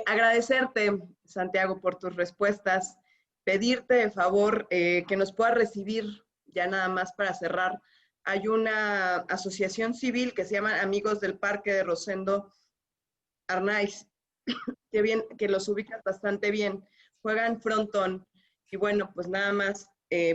agradecerte, Santiago, por tus respuestas, pedirte de favor que nos puedas recibir, ya nada más para cerrar. Hay una asociación civil que se llama Amigos del Parque de Rosendo Arnaiz, que los ubicas bastante bien, juegan frontón, y bueno, pues nada más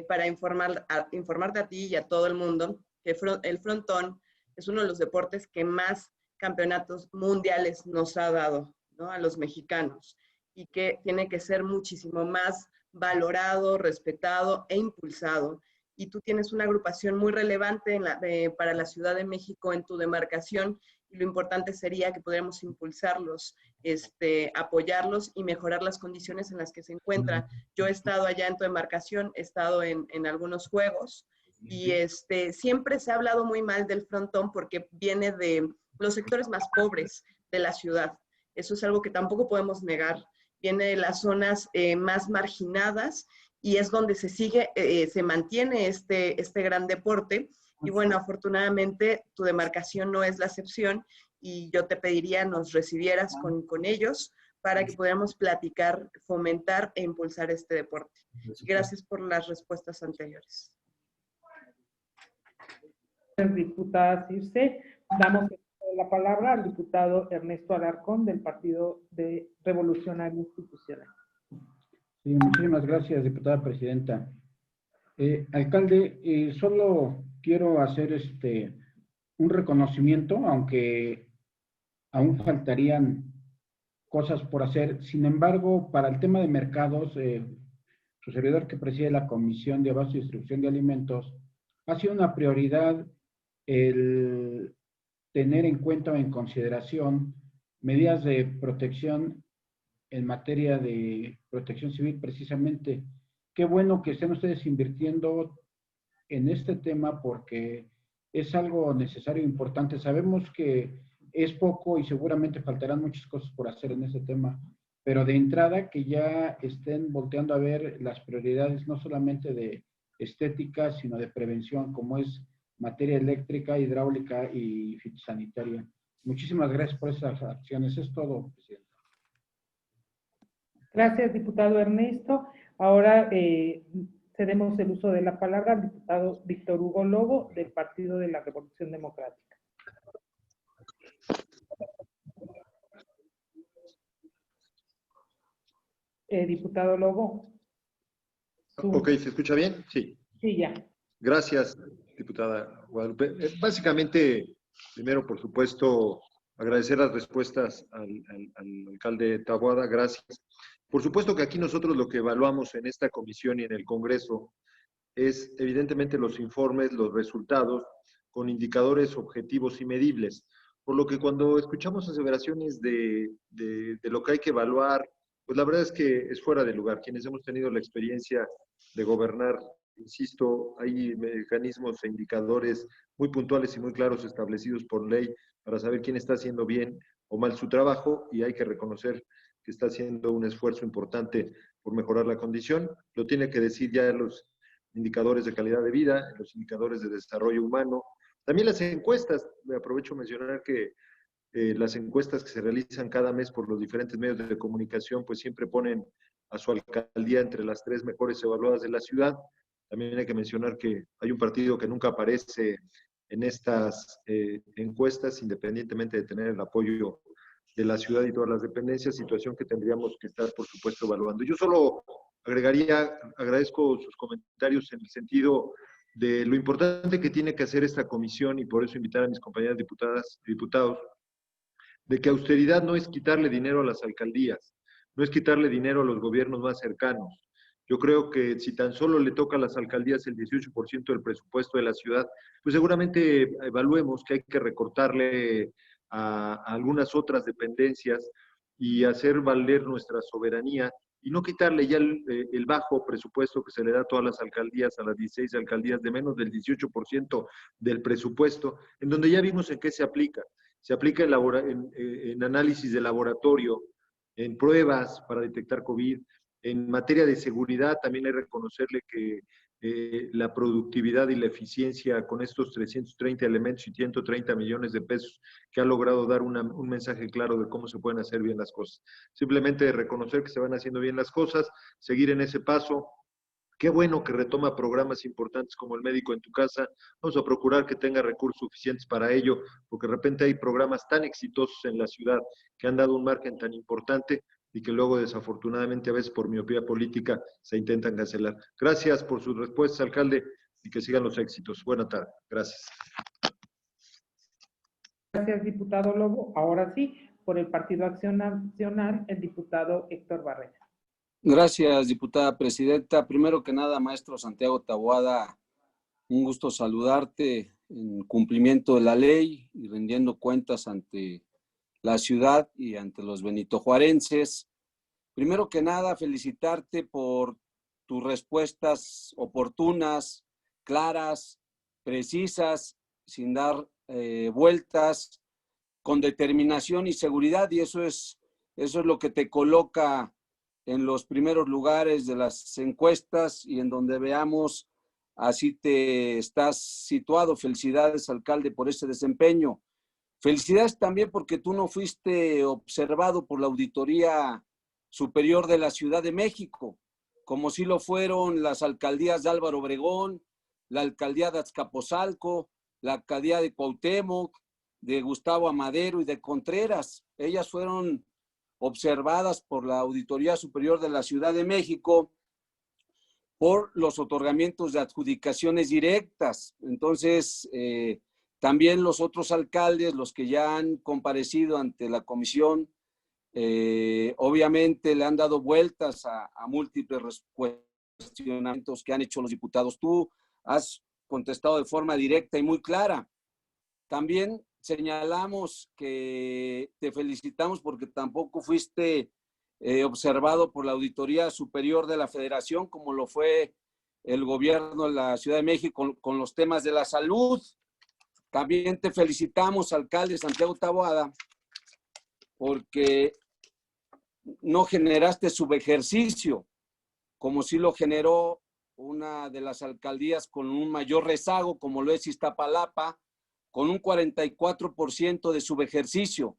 para informarte a ti y a todo el mundo, que el frontón es uno de los deportes que más campeonatos mundiales nos ha dado, ¿no?, a los mexicanos, y que tiene que ser muchísimo más valorado, respetado e impulsado. Y tú tienes una agrupación muy relevante para la Ciudad de México en tu demarcación, y lo importante sería que pudiéramos impulsarlos, apoyarlos y mejorar las condiciones en las que se encuentran. Yo he estado allá en tu demarcación, he estado en algunos juegos, y siempre se ha hablado muy mal del frontón porque viene de los sectores más pobres de la ciudad. Eso es algo que tampoco podemos negar. Viene de las zonas más marginadas, y es donde se mantiene este gran deporte. Y bueno, afortunadamente tu demarcación no es la excepción, y yo te pediría nos recibieras con ellos para que pudiéramos platicar, fomentar e impulsar este deporte. Gracias por las respuestas anteriores. Diputada Circe, damos la palabra al diputado Ernesto Alarcón del Partido de Revolucionario Institucional. Sí, muchísimas gracias, diputada presidenta. Alcalde, solo quiero hacer un reconocimiento, aunque aún faltarían cosas por hacer. Sin embargo, para el tema de mercados, su servidor que preside la Comisión de Abasto y Distribución de Alimentos, ha sido una prioridad el tener en cuenta o en consideración medidas de protección en materia de protección civil precisamente. Qué bueno que estén ustedes invirtiendo en este tema porque es algo necesario e importante. Sabemos que es poco y seguramente faltarán muchas cosas por hacer en ese tema, pero de entrada que ya estén volteando a ver las prioridades no solamente de estética, sino de prevención, como es materia eléctrica, hidráulica y fitosanitaria. Muchísimas gracias por esas acciones. Es todo, presidente. Gracias, diputado Ernesto. Ahora cedemos el uso de la palabra al diputado Víctor Hugo Lobo, del Partido de la Revolución Democrática. Diputado Lobo. Ok, ¿se escucha bien? Sí. Sí, ya. Gracias, diputada Guadalupe. Básicamente, primero, por supuesto, agradecer las respuestas al alcalde Taboada. Gracias. Por supuesto que aquí nosotros lo que evaluamos en esta comisión y en el Congreso es evidentemente los informes, los resultados, con indicadores objetivos y medibles. Por lo que cuando escuchamos aseveraciones de lo que hay que evaluar, pues la verdad es que es fuera de lugar. Quienes hemos tenido la experiencia de gobernar, insisto, hay mecanismos e indicadores muy puntuales y muy claros establecidos por ley para saber quién está haciendo bien o mal su trabajo, y hay que reconocer que está haciendo un esfuerzo importante por mejorar la condición. Lo tiene que decir ya los indicadores de calidad de vida, los indicadores de desarrollo humano. También las encuestas, me aprovecho a mencionar que las encuestas que se realizan cada mes por los diferentes medios de comunicación, pues siempre ponen a su alcaldía entre las 3 mejores evaluadas de la ciudad. También hay que mencionar que hay un partido que nunca aparece en estas encuestas, independientemente de tener el apoyo de la ciudad y todas las dependencias, situación que tendríamos que estar, por supuesto, evaluando. Yo solo agradezco sus comentarios en el sentido de lo importante que tiene que hacer esta comisión, y por eso invitar a mis compañeras diputadas y diputados, de que austeridad no es quitarle dinero a las alcaldías, no es quitarle dinero a los gobiernos más cercanos. Yo creo que si tan solo le toca a las alcaldías el 18% del presupuesto de la ciudad, pues seguramente evaluemos que hay que recortarle a algunas otras dependencias y hacer valer nuestra soberanía y no quitarle ya el bajo presupuesto que se le da a todas las alcaldías, a las 16 alcaldías, de menos del 18% del presupuesto, en donde ya vimos en qué se aplica. Se aplica en análisis de laboratorio, en pruebas para detectar COVID. En materia de seguridad también hay que reconocerle que la productividad y la eficiencia con estos 330 elementos y 130 millones de pesos que ha logrado dar un mensaje claro de cómo se pueden hacer bien las cosas. Simplemente reconocer que se van haciendo bien las cosas, seguir en ese paso. Qué bueno que retoma programas importantes como el médico en tu casa. Vamos a procurar que tenga recursos suficientes para ello, porque de repente hay programas tan exitosos en la ciudad que han dado un margen tan importante y que luego desafortunadamente a veces por miopía política se intentan cancelar. Gracias por sus respuestas, alcalde, y que sigan los éxitos. Buena tarde. Gracias. Gracias, diputado Lobo. Ahora sí, por el Partido Acción Nacional, el diputado Héctor Barrera. Gracias, diputada presidenta. Primero que nada, maestro Santiago Taboada, un gusto saludarte en cumplimiento de la ley y rindiendo cuentas ante la ciudad y ante los benitojuarenses. Primero que nada, felicitarte por tus respuestas oportunas, claras, precisas, sin dar vueltas, con determinación y seguridad, y eso es lo que te coloca en los primeros lugares de las encuestas y en donde veamos, así te estás situado. Felicidades, alcalde, por ese desempeño. Felicidades también porque tú no fuiste observado por la Auditoría Superior de la Ciudad de México, como sí lo fueron las alcaldías de Álvaro Obregón, la alcaldía de Azcapotzalco, la alcaldía de Cuauhtémoc, de Gustavo Amadero y de Contreras. Ellas fueron observadas por la Auditoría Superior de la Ciudad de México por los otorgamientos de adjudicaciones directas. Entonces, también los otros alcaldes, los que ya han comparecido ante la comisión, obviamente le han dado vueltas a múltiples cuestionamientos que han hecho los diputados. Tú has contestado de forma directa y muy clara. También señalamos que te felicitamos porque tampoco fuiste observado por la Auditoría Superior de la Federación, como lo fue el gobierno de la Ciudad de México con los temas de la salud. También te felicitamos, alcalde Santiago Taboada, porque no generaste subejercicio, como sí lo generó una de las alcaldías con un mayor rezago, como lo es Iztapalapa, con un 44% de subejercicio,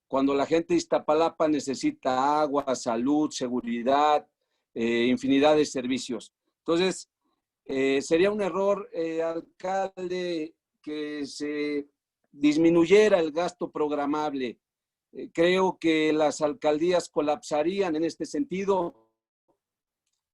cuando la gente de Iztapalapa necesita agua, salud, seguridad, infinidad de servicios. Entonces, sería un error, alcalde, que se disminuyera el gasto programable. Creo que las alcaldías colapsarían en este sentido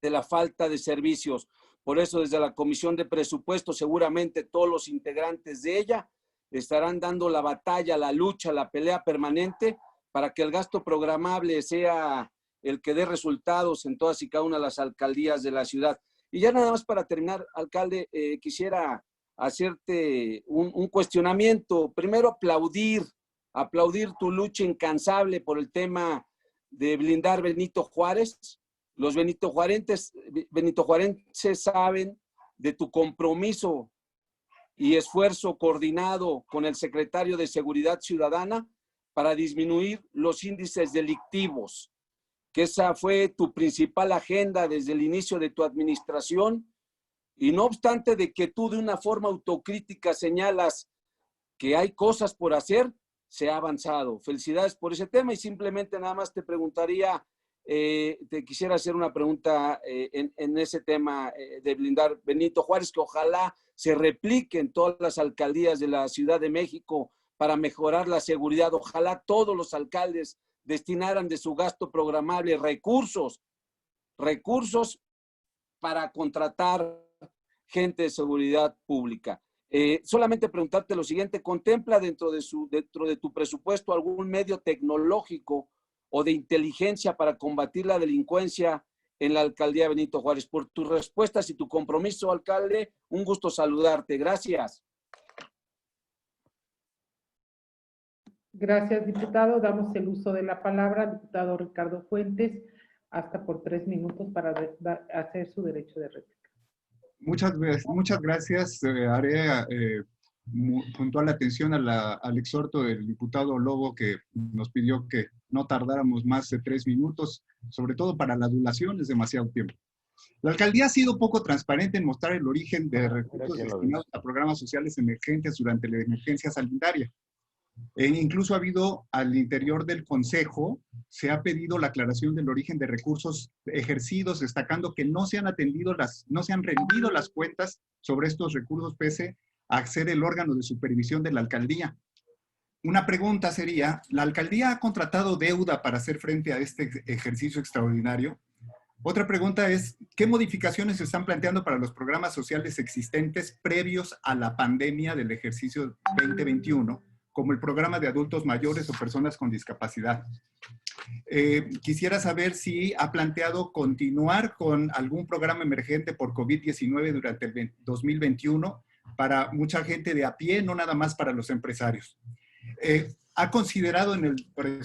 de la falta de servicios. Por eso, desde la Comisión de Presupuesto, seguramente todos los integrantes de ella estarán dando la batalla, la lucha, la pelea permanente para que el gasto programable sea el que dé resultados en todas y cada una de las alcaldías de la ciudad. Y ya nada más para terminar, alcalde, quisiera hacerte un cuestionamiento. Primero, aplaudir tu lucha incansable por el tema de blindar Benito Juárez. Los benitojuarenses saben de tu compromiso y esfuerzo coordinado con el secretario de Seguridad Ciudadana para disminuir los índices delictivos, que esa fue tu principal agenda desde el inicio de tu administración, y no obstante de que tú de una forma autocrítica señalas que hay cosas por hacer, se ha avanzado. Felicidades por ese tema, y simplemente nada más te preguntaría, te quisiera hacer una pregunta en ese tema de blindar Benito Juárez, que ojalá se replique en todas las alcaldías de la Ciudad de México para mejorar la seguridad. Ojalá todos los alcaldes destinaran de su gasto programable recursos para contratar gente de seguridad pública. Solamente preguntarte lo siguiente: ¿contempla dentro de tu presupuesto algún medio tecnológico o de inteligencia para combatir la delincuencia en la alcaldía Benito Juárez? Por tus respuestas y tu compromiso, alcalde, un gusto saludarte. Gracias. Gracias, diputado. Damos el uso de la palabra al diputado Ricardo Fuentes, hasta por 3 minutos para hacer su derecho de réplica. Muchas gracias. Haré puntual atención al exhorto del diputado Lobo, que nos pidió que no tardáramos más de 3 minutos, sobre todo para la adulación es demasiado tiempo. La alcaldía ha sido poco transparente en mostrar el origen de recursos destinados a programas sociales emergentes durante la emergencia sanitaria. Incluso ha habido al interior del Consejo, se ha pedido la aclaración del origen de recursos ejercidos, destacando que no se han rendido las cuentas sobre estos recursos pese a ser el órgano de supervisión de la alcaldía. Una pregunta sería, ¿la alcaldía ha contratado deuda para hacer frente a este ejercicio extraordinario? Otra pregunta es, ¿qué modificaciones se están planteando para los programas sociales existentes previos a la pandemia del ejercicio 2021? Como el programa de adultos mayores o personas con discapacidad. Quisiera saber si ha planteado continuar con algún programa emergente por COVID-19 durante el 2021 para mucha gente de a pie, no nada más para los empresarios. ¿Ha considerado en el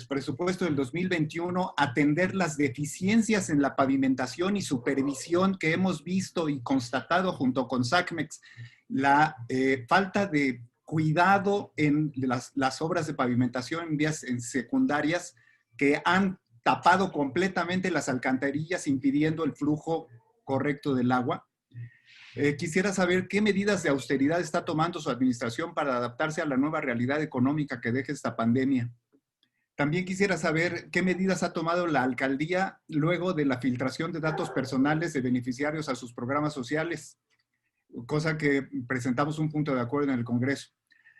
presupuesto del 2021 atender las deficiencias en la pavimentación y supervisión que hemos visto y constatado junto con SACMEX? La falta de cuidado en las obras de pavimentación en vías secundarias que han tapado completamente las alcantarillas, impidiendo el flujo correcto del agua. Quisiera saber qué medidas de austeridad está tomando su administración para adaptarse a la nueva realidad económica que deja esta pandemia. También quisiera saber qué medidas ha tomado la alcaldía luego de la filtración de datos personales de beneficiarios a sus programas sociales, cosa que presentamos un punto de acuerdo en el Congreso.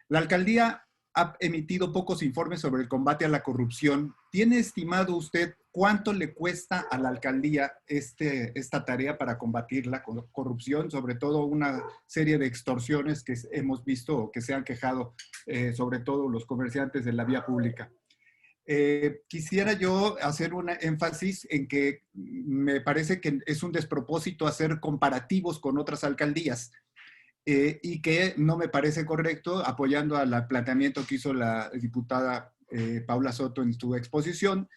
La alcaldía ha emitido pocos informes sobre el combate a la corrupción. ¿Tiene estimado usted cuánto le cuesta a la alcaldía esta tarea para combatir la corrupción, sobre todo una serie de extorsiones que hemos visto o que se han quejado, sobre todo los comerciantes de la vía pública? Quisiera yo hacer un énfasis en que me parece que es un despropósito hacer comparativos con otras alcaldías. Y que no me parece correcto, apoyando al planteamiento que hizo la diputada Paula Soto en su exposición,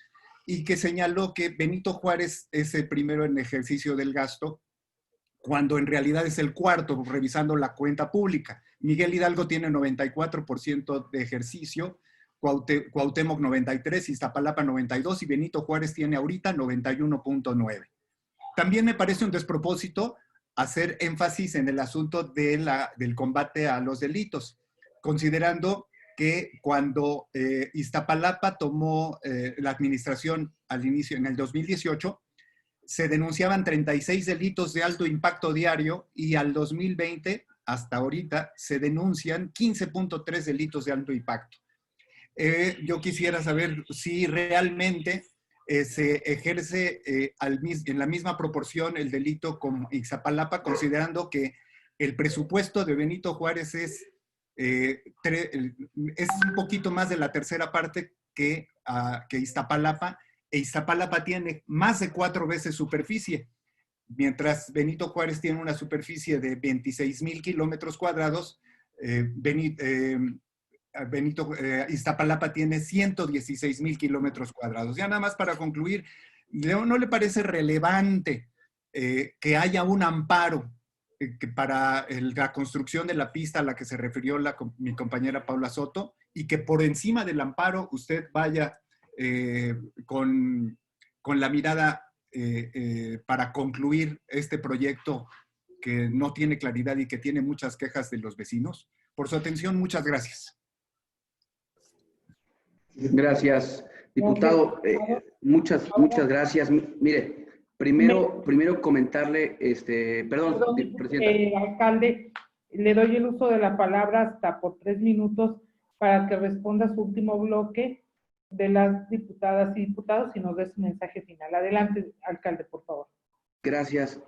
y que señaló que Benito Juárez es el primero en ejercicio del gasto, cuando en realidad es el cuarto, revisando la cuenta pública. Miguel Hidalgo tiene 94% de ejercicio, Cuauhtémoc 93%, Iztapalapa 92% y Benito Juárez tiene ahorita 91.9%. También me parece un despropósito hacer énfasis en el asunto del combate a los delitos, considerando que cuando Iztapalapa tomó la administración al inicio, en el 2018, se denunciaban 36 delitos de alto impacto diario y al 2020, hasta ahorita, se denuncian 15.3 delitos de alto impacto. Yo quisiera saber si realmente se ejerce en la misma proporción el delito con Iztapalapa, considerando que el presupuesto de Benito Juárez es un poquito más de la tercera parte que Iztapalapa, e Iztapalapa tiene más de 4 veces superficie, mientras Benito Juárez tiene una superficie de 26,000 kilómetros cuadrados, Iztapalapa tiene 116,000 kilómetros cuadrados. Ya nada más para concluir, ¿no le parece relevante que haya un amparo para la construcción de la pista a la que se refirió mi compañera Paula Soto, y que por encima del amparo usted vaya con la mirada para concluir este proyecto que no tiene claridad y que tiene muchas quejas de los vecinos? Por su atención, muchas gracias. Gracias, diputado. Muchas gracias. Mire, primero comentarle, perdón, presidenta. Alcalde, le doy el uso de la palabra hasta por 3 minutos para que responda su último bloque de las diputadas y diputados y nos dé su mensaje final. Adelante, alcalde, por favor. Gracias.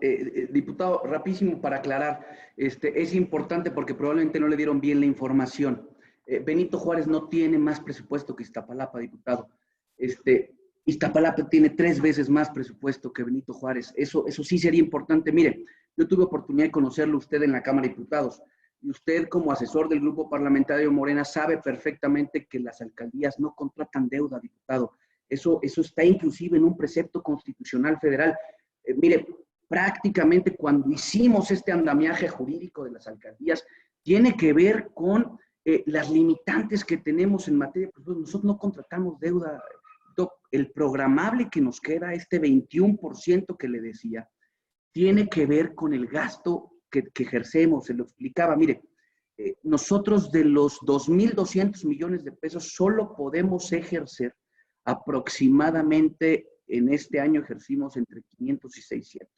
Diputado, rapidísimo para aclarar, es importante porque probablemente no le dieron bien la información. Benito Juárez no tiene más presupuesto que Iztapalapa, diputado. Iztapalapa tiene 3 veces más presupuesto que Benito Juárez. Eso sí sería importante. Mire, yo tuve oportunidad de conocerlo usted en la Cámara de Diputados. Y usted, como asesor del Grupo Parlamentario Morena, sabe perfectamente que las alcaldías no contratan deuda, diputado. Eso está inclusive en un precepto constitucional federal. Mire, prácticamente cuando hicimos este andamiaje jurídico de las alcaldías, tiene que ver con las limitantes que tenemos en materia, pues nosotros no contratamos deuda. El programable que nos queda, este 21% que le decía, tiene que ver con el gasto que ejercemos. Se lo explicaba. Mire, nosotros de los 2.200 millones de pesos solo podemos ejercer aproximadamente, en este año ejercimos entre 500 y 600.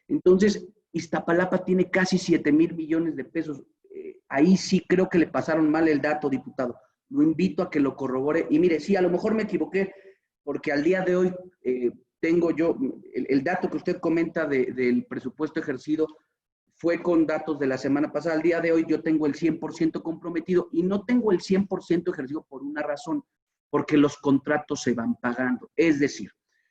Entonces, Iztapalapa tiene casi 7,000 millones de pesos. Ahí sí creo que le pasaron mal el dato, diputado. Lo invito a que lo corrobore. Y mire, sí, a lo mejor me equivoqué, porque al día de hoy tengo yo, el dato que usted comenta del presupuesto ejercido fue con datos de la semana pasada. Al día de hoy yo tengo el 100% comprometido y no tengo el 100% ejercido por una razón, porque los contratos se van pagando. Es decir,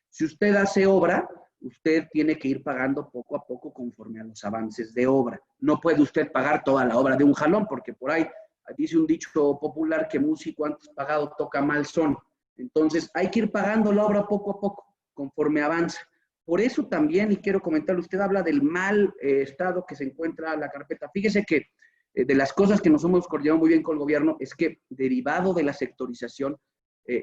si usted hace obra, usted tiene que ir pagando poco a poco conforme a los avances de obra. No puede usted pagar toda la obra de un jalón, porque por ahí dice un dicho popular que músico antes pagado toca mal son. Entonces hay que ir pagando la obra poco a poco, conforme avanza. Por eso también, y quiero comentarle, usted habla del mal estado que se encuentra la carpeta. Fíjese que de las cosas que nos hemos coordinado muy bien con el gobierno es que, derivado de la sectorización,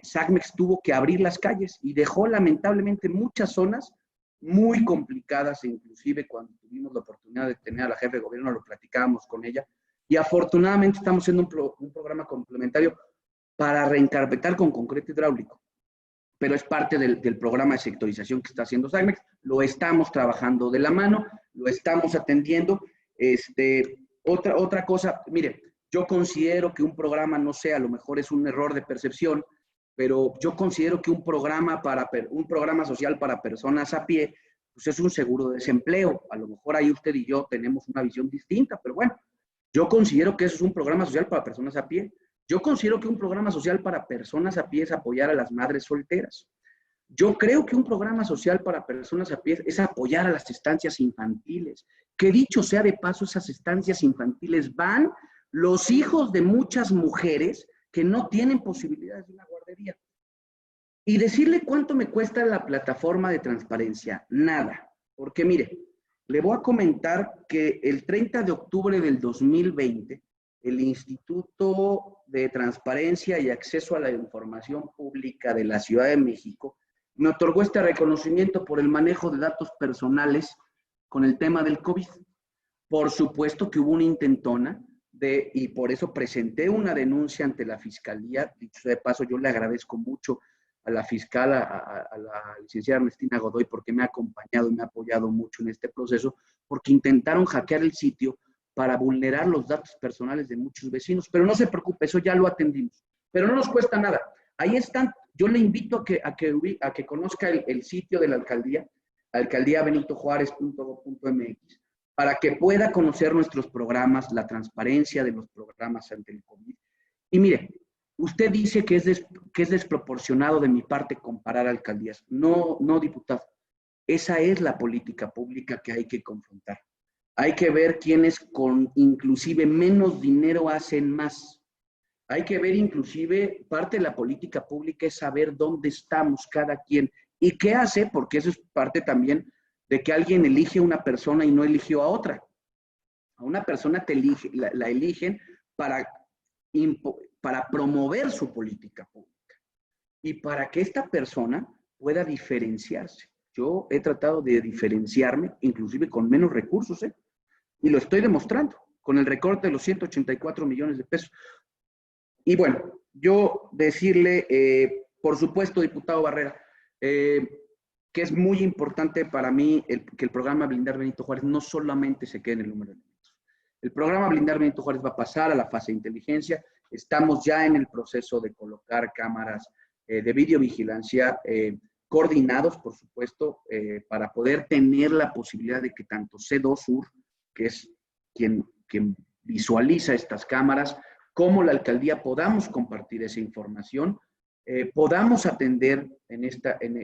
SACMEX tuvo que abrir las calles y dejó lamentablemente muchas zonas muy complicadas, e inclusive cuando tuvimos la oportunidad de tener a la jefe de gobierno lo platicábamos con ella, y afortunadamente estamos haciendo un programa complementario para reencarpetar con concreto hidráulico, pero es parte del programa de sectorización que está haciendo SACMEX. Lo estamos trabajando de la mano, lo estamos atendiendo. Otra cosa, mire, yo considero que un programa, no sé, a lo mejor es un error de percepción, pero yo considero que un programa social para personas a pie, pues es un seguro de desempleo. A lo mejor ahí usted y yo tenemos una visión distinta, pero bueno, yo considero que eso es un programa social para personas a pie. Yo considero que un programa social para personas a pie es apoyar a las madres solteras. Yo creo que un programa social para personas a pie es apoyar a las estancias infantiles. Que dicho sea de paso, esas estancias infantiles van los hijos de muchas mujeres que no tienen posibilidades de una guardería. Y decirle cuánto me cuesta la plataforma de transparencia, nada. Porque mire, le voy a comentar que el 30 de octubre del 2020, el Instituto de Transparencia y Acceso a la Información Pública de la Ciudad de México me otorgó este reconocimiento por el manejo de datos personales con el tema del COVID. Por supuesto que hubo una intentona y por eso presenté una denuncia ante la Fiscalía. Dicho de paso, yo le agradezco mucho a la fiscal, a la licenciada Ernestina Godoy, porque me ha acompañado y me ha apoyado mucho en este proceso, porque intentaron hackear el sitio para vulnerar los datos personales de muchos vecinos. Pero no se preocupe, eso ya lo atendimos. Pero no nos cuesta nada. Ahí están. Yo le invito a que conozca el sitio de la alcaldía, alcaldiabenitojuárez.gov.mx, para que pueda conocer nuestros programas, la transparencia de los programas ante el COVID. Y mire, usted dice que es desproporcionado de mi parte comparar alcaldías. No, diputado. Esa es la política pública que hay que confrontar. Hay que ver quiénes con inclusive menos dinero hacen más. Hay que ver inclusive, parte de la política pública es saber dónde estamos cada quien y qué hace, porque eso es parte también de que alguien elige a una persona y no eligió a otra. A una persona la eligen para promover su política pública y para que esta persona pueda diferenciarse. Yo he tratado de diferenciarme, inclusive con menos recursos, y lo estoy demostrando, con el recorte de los 184 millones de pesos. Y bueno, yo decirle, por supuesto, diputado Barrera, que es muy importante para mí que el programa Blindar Benito Juárez no solamente se quede en el número de elementos. El programa Blindar Benito Juárez va a pasar a la fase de inteligencia. Estamos ya en el proceso de colocar cámaras de videovigilancia coordinados, por supuesto, para poder tener la posibilidad de que tanto C2 Sur, que es quien visualiza estas cámaras, como la alcaldía podamos compartir esa información, podamos atender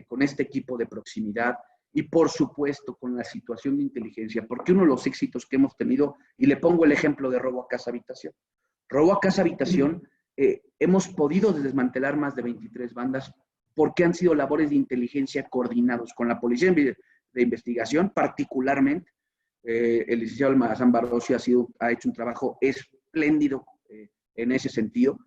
con este equipo de proximidad y, por supuesto, con la situación de inteligencia, porque uno de los éxitos que hemos tenido, y le pongo el ejemplo de robo a casa habitación. Robo a casa habitación, hemos podido desmantelar más de 23 bandas porque han sido labores de inteligencia coordinados con la Policía de Investigación, particularmente. El licenciado Almazán Barroso ha hecho un trabajo espléndido en ese sentido,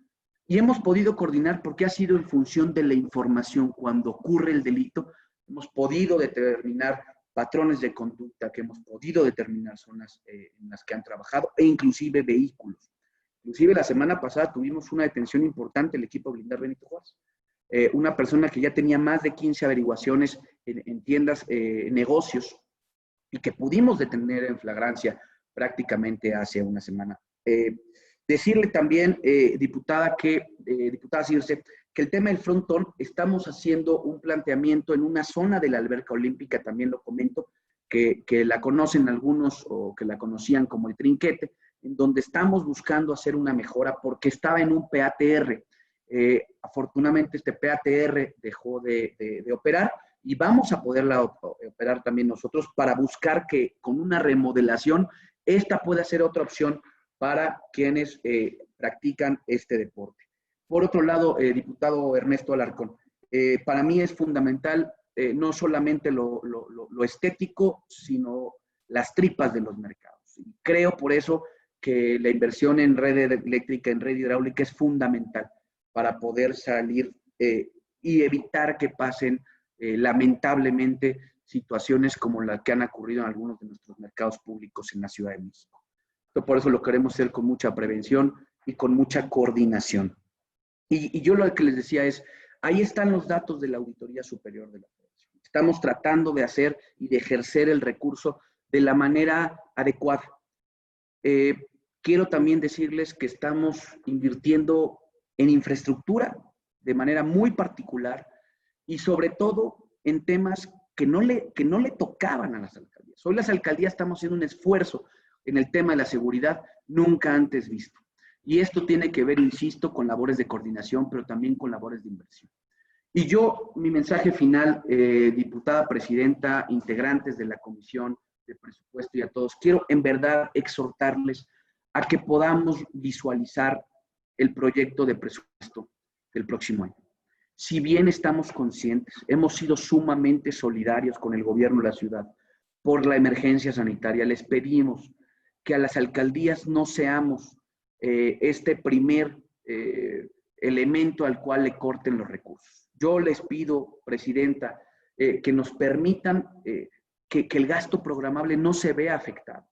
y hemos podido coordinar porque ha sido en función de la información. Cuando ocurre el delito, hemos podido determinar patrones de conducta, que hemos podido determinar zonas en las que han trabajado, e inclusive vehículos. Inclusive la semana pasada tuvimos una detención importante, el equipo Blindar Benito Juárez. Una persona que ya tenía más de 15 averiguaciones en tiendas, negocios, y que pudimos detener en flagrancia prácticamente hace una semana. Decirle también, diputada Circe, que el tema del frontón, estamos haciendo un planteamiento en una zona de la alberca olímpica, también lo comento, que la conocen algunos o que la conocían como el Trinquete, en donde estamos buscando hacer una mejora porque estaba en un PATR. Afortunadamente este PATR dejó de operar y vamos a poderla operar también nosotros para buscar que con una remodelación esta pueda ser otra opción para quienes practican este deporte. Por otro lado, diputado Ernesto Alarcón, para mí es fundamental no solamente lo estético, sino las tripas de los mercados. Y creo por eso que la inversión en red eléctrica, en red hidráulica es fundamental para poder salir y evitar que pasen lamentablemente situaciones como las que han ocurrido en algunos de nuestros mercados públicos en la Ciudad de México. Por eso lo queremos hacer con mucha prevención y con mucha coordinación. Y yo lo que les decía es, ahí están los datos de la Auditoría Superior de la Federación. Estamos tratando de hacer y de ejercer el recurso de la manera adecuada. Quiero también decirles que estamos invirtiendo en infraestructura de manera muy particular y sobre todo en temas que no le tocaban a las alcaldías. Hoy las alcaldías estamos haciendo un esfuerzo en el tema de la seguridad nunca antes visto. Y esto tiene que ver, insisto, con labores de coordinación, pero también con labores de inversión. Y yo, mi mensaje final, diputada presidenta, integrantes de la Comisión de Presupuesto y a todos, quiero en verdad exhortarles a que podamos visualizar el proyecto de presupuesto del próximo año. Si bien estamos conscientes, hemos sido sumamente solidarios con el gobierno de la ciudad por la emergencia sanitaria, les pedimos que a las alcaldías no seamos este primer elemento al cual le corten los recursos. Yo les pido, Presidenta, que nos permitan que el gasto programable no se vea afectado.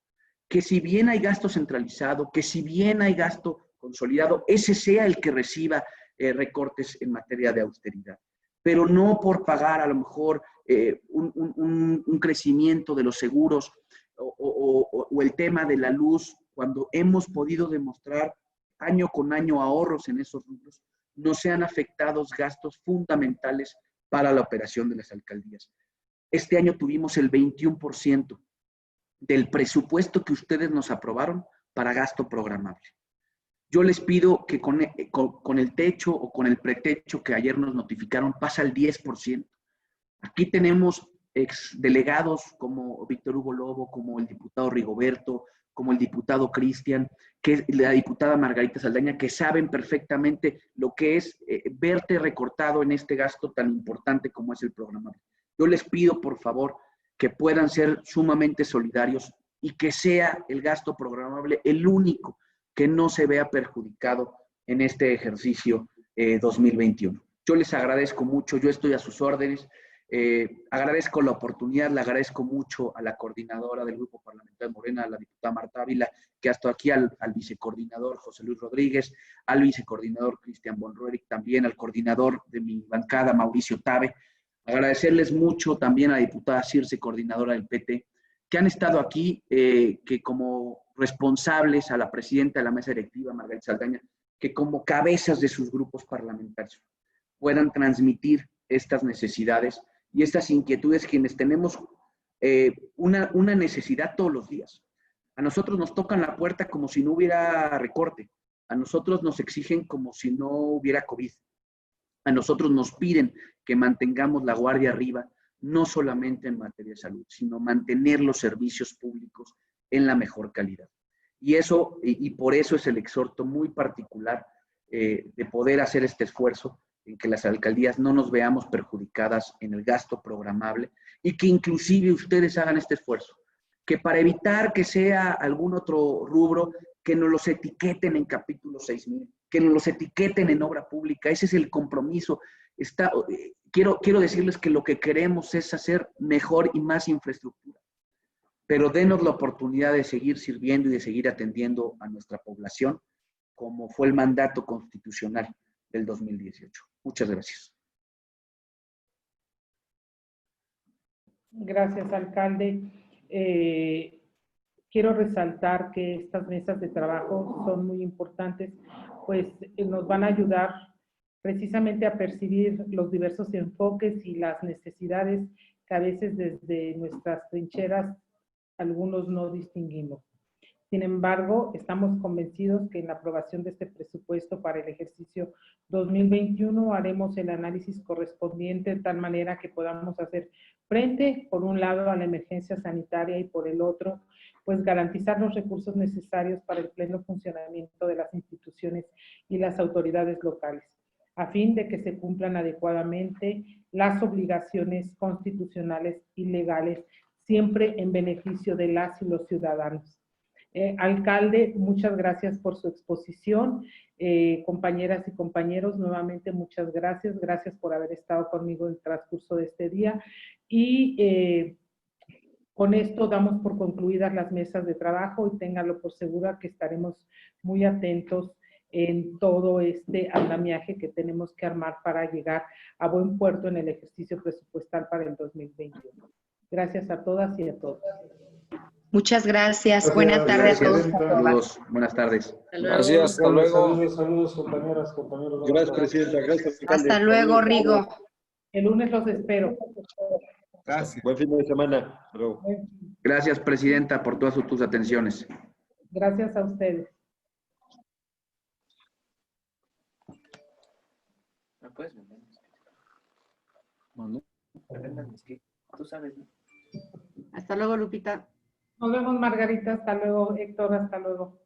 Que si bien hay gasto centralizado, que si bien hay gasto consolidado, ese sea el que reciba recortes en materia de austeridad. Pero no por pagar a lo mejor un crecimiento de los seguros o el tema de la luz, cuando hemos podido demostrar año con año ahorros en esos rubros, no sean afectados gastos fundamentales para la operación de las alcaldías. Este año tuvimos el 21% del presupuesto que ustedes nos aprobaron para gasto programable. Yo les pido que con el techo o con el pretecho que ayer nos notificaron pasa al 10%. Aquí tenemos exdelegados como Víctor Hugo Lobo, como el diputado Rigoberto, como el diputado Cristian, que la diputada Margarita Saldaña, que saben perfectamente lo que es verte recortado en este gasto tan importante como es el programable. Yo les pido, por favor, que puedan ser sumamente solidarios y que sea el gasto programable el único que no se vea perjudicado en este ejercicio 2021. Yo les agradezco mucho, yo estoy a sus órdenes, agradezco la oportunidad, le agradezco mucho a la coordinadora del Grupo Parlamentario de Morena, a la diputada Marta Ávila, que hasta aquí al vicecoordinador José Luis Rodríguez, al vicecoordinador Cristian Bonrueric, también al coordinador de mi bancada, Mauricio Tabe. Agradecerles mucho también a la diputada Circe, coordinadora del PT, que han estado aquí, que como responsables, a la presidenta de la mesa directiva, Margarita Saldaña, que como cabezas de sus grupos parlamentarios puedan transmitir estas necesidades y estas inquietudes, quienes tenemos una necesidad todos los días. A nosotros nos tocan la puerta como si no hubiera recorte, a nosotros nos exigen como si no hubiera COVID, a nosotros nos piden que mantengamos la guardia arriba, no solamente en materia de salud, sino mantener los servicios públicos en la mejor calidad. Y por eso es el exhorto muy particular de poder hacer este esfuerzo en que las alcaldías no nos veamos perjudicadas en el gasto programable y que inclusive ustedes hagan este esfuerzo, que para evitar que sea algún otro rubro, que nos los etiqueten en capítulo 6000, que nos los etiqueten en obra pública. Ese es el compromiso. Quiero decirles que lo que queremos es hacer mejor y más infraestructura, pero denos la oportunidad de seguir sirviendo y de seguir atendiendo a nuestra población, como fue el mandato constitucional del 2018. Muchas gracias. Gracias, alcalde. Quiero resaltar que estas mesas de trabajo son muy importantes, pues nos van a ayudar precisamente a percibir los diversos enfoques y las necesidades que a veces desde nuestras trincheras algunos no distinguimos. Sin embargo, estamos convencidos que en la aprobación de este presupuesto para el ejercicio 2021 haremos el análisis correspondiente de tal manera que podamos hacer frente, por un lado, a la emergencia sanitaria y por el otro, pues garantizar los recursos necesarios para el pleno funcionamiento de las instituciones y las autoridades locales, a fin de que se cumplan adecuadamente las obligaciones constitucionales y legales, siempre en beneficio de las y los ciudadanos. Alcalde, muchas gracias por su exposición. Compañeras y compañeros, nuevamente muchas gracias. Gracias por haber estado conmigo en el transcurso de este día. Y con esto damos por concluidas las mesas de trabajo y ténganlo por segura que estaremos muy atentos en todo este andamiaje que tenemos que armar para llegar a buen puerto en el ejercicio presupuestal para el 2021. Gracias a todas y a todos. Muchas gracias. Buenas tardes a todos. Saludos. Buenas tardes. Gracias. Hasta luego. Saludos, compañeras, compañeros. Gracias, presidenta. Gracias, alcalde. Hasta luego, Rigo. El lunes los espero. Gracias. Buen fin de semana. Hasta luego. Gracias, presidenta, por todas tus atenciones. Gracias a ustedes. ¿Me puedes vender? Tú sabes, ¿no? Hasta luego, Lupita. Nos vemos, Margarita. Hasta luego, Héctor. Hasta luego.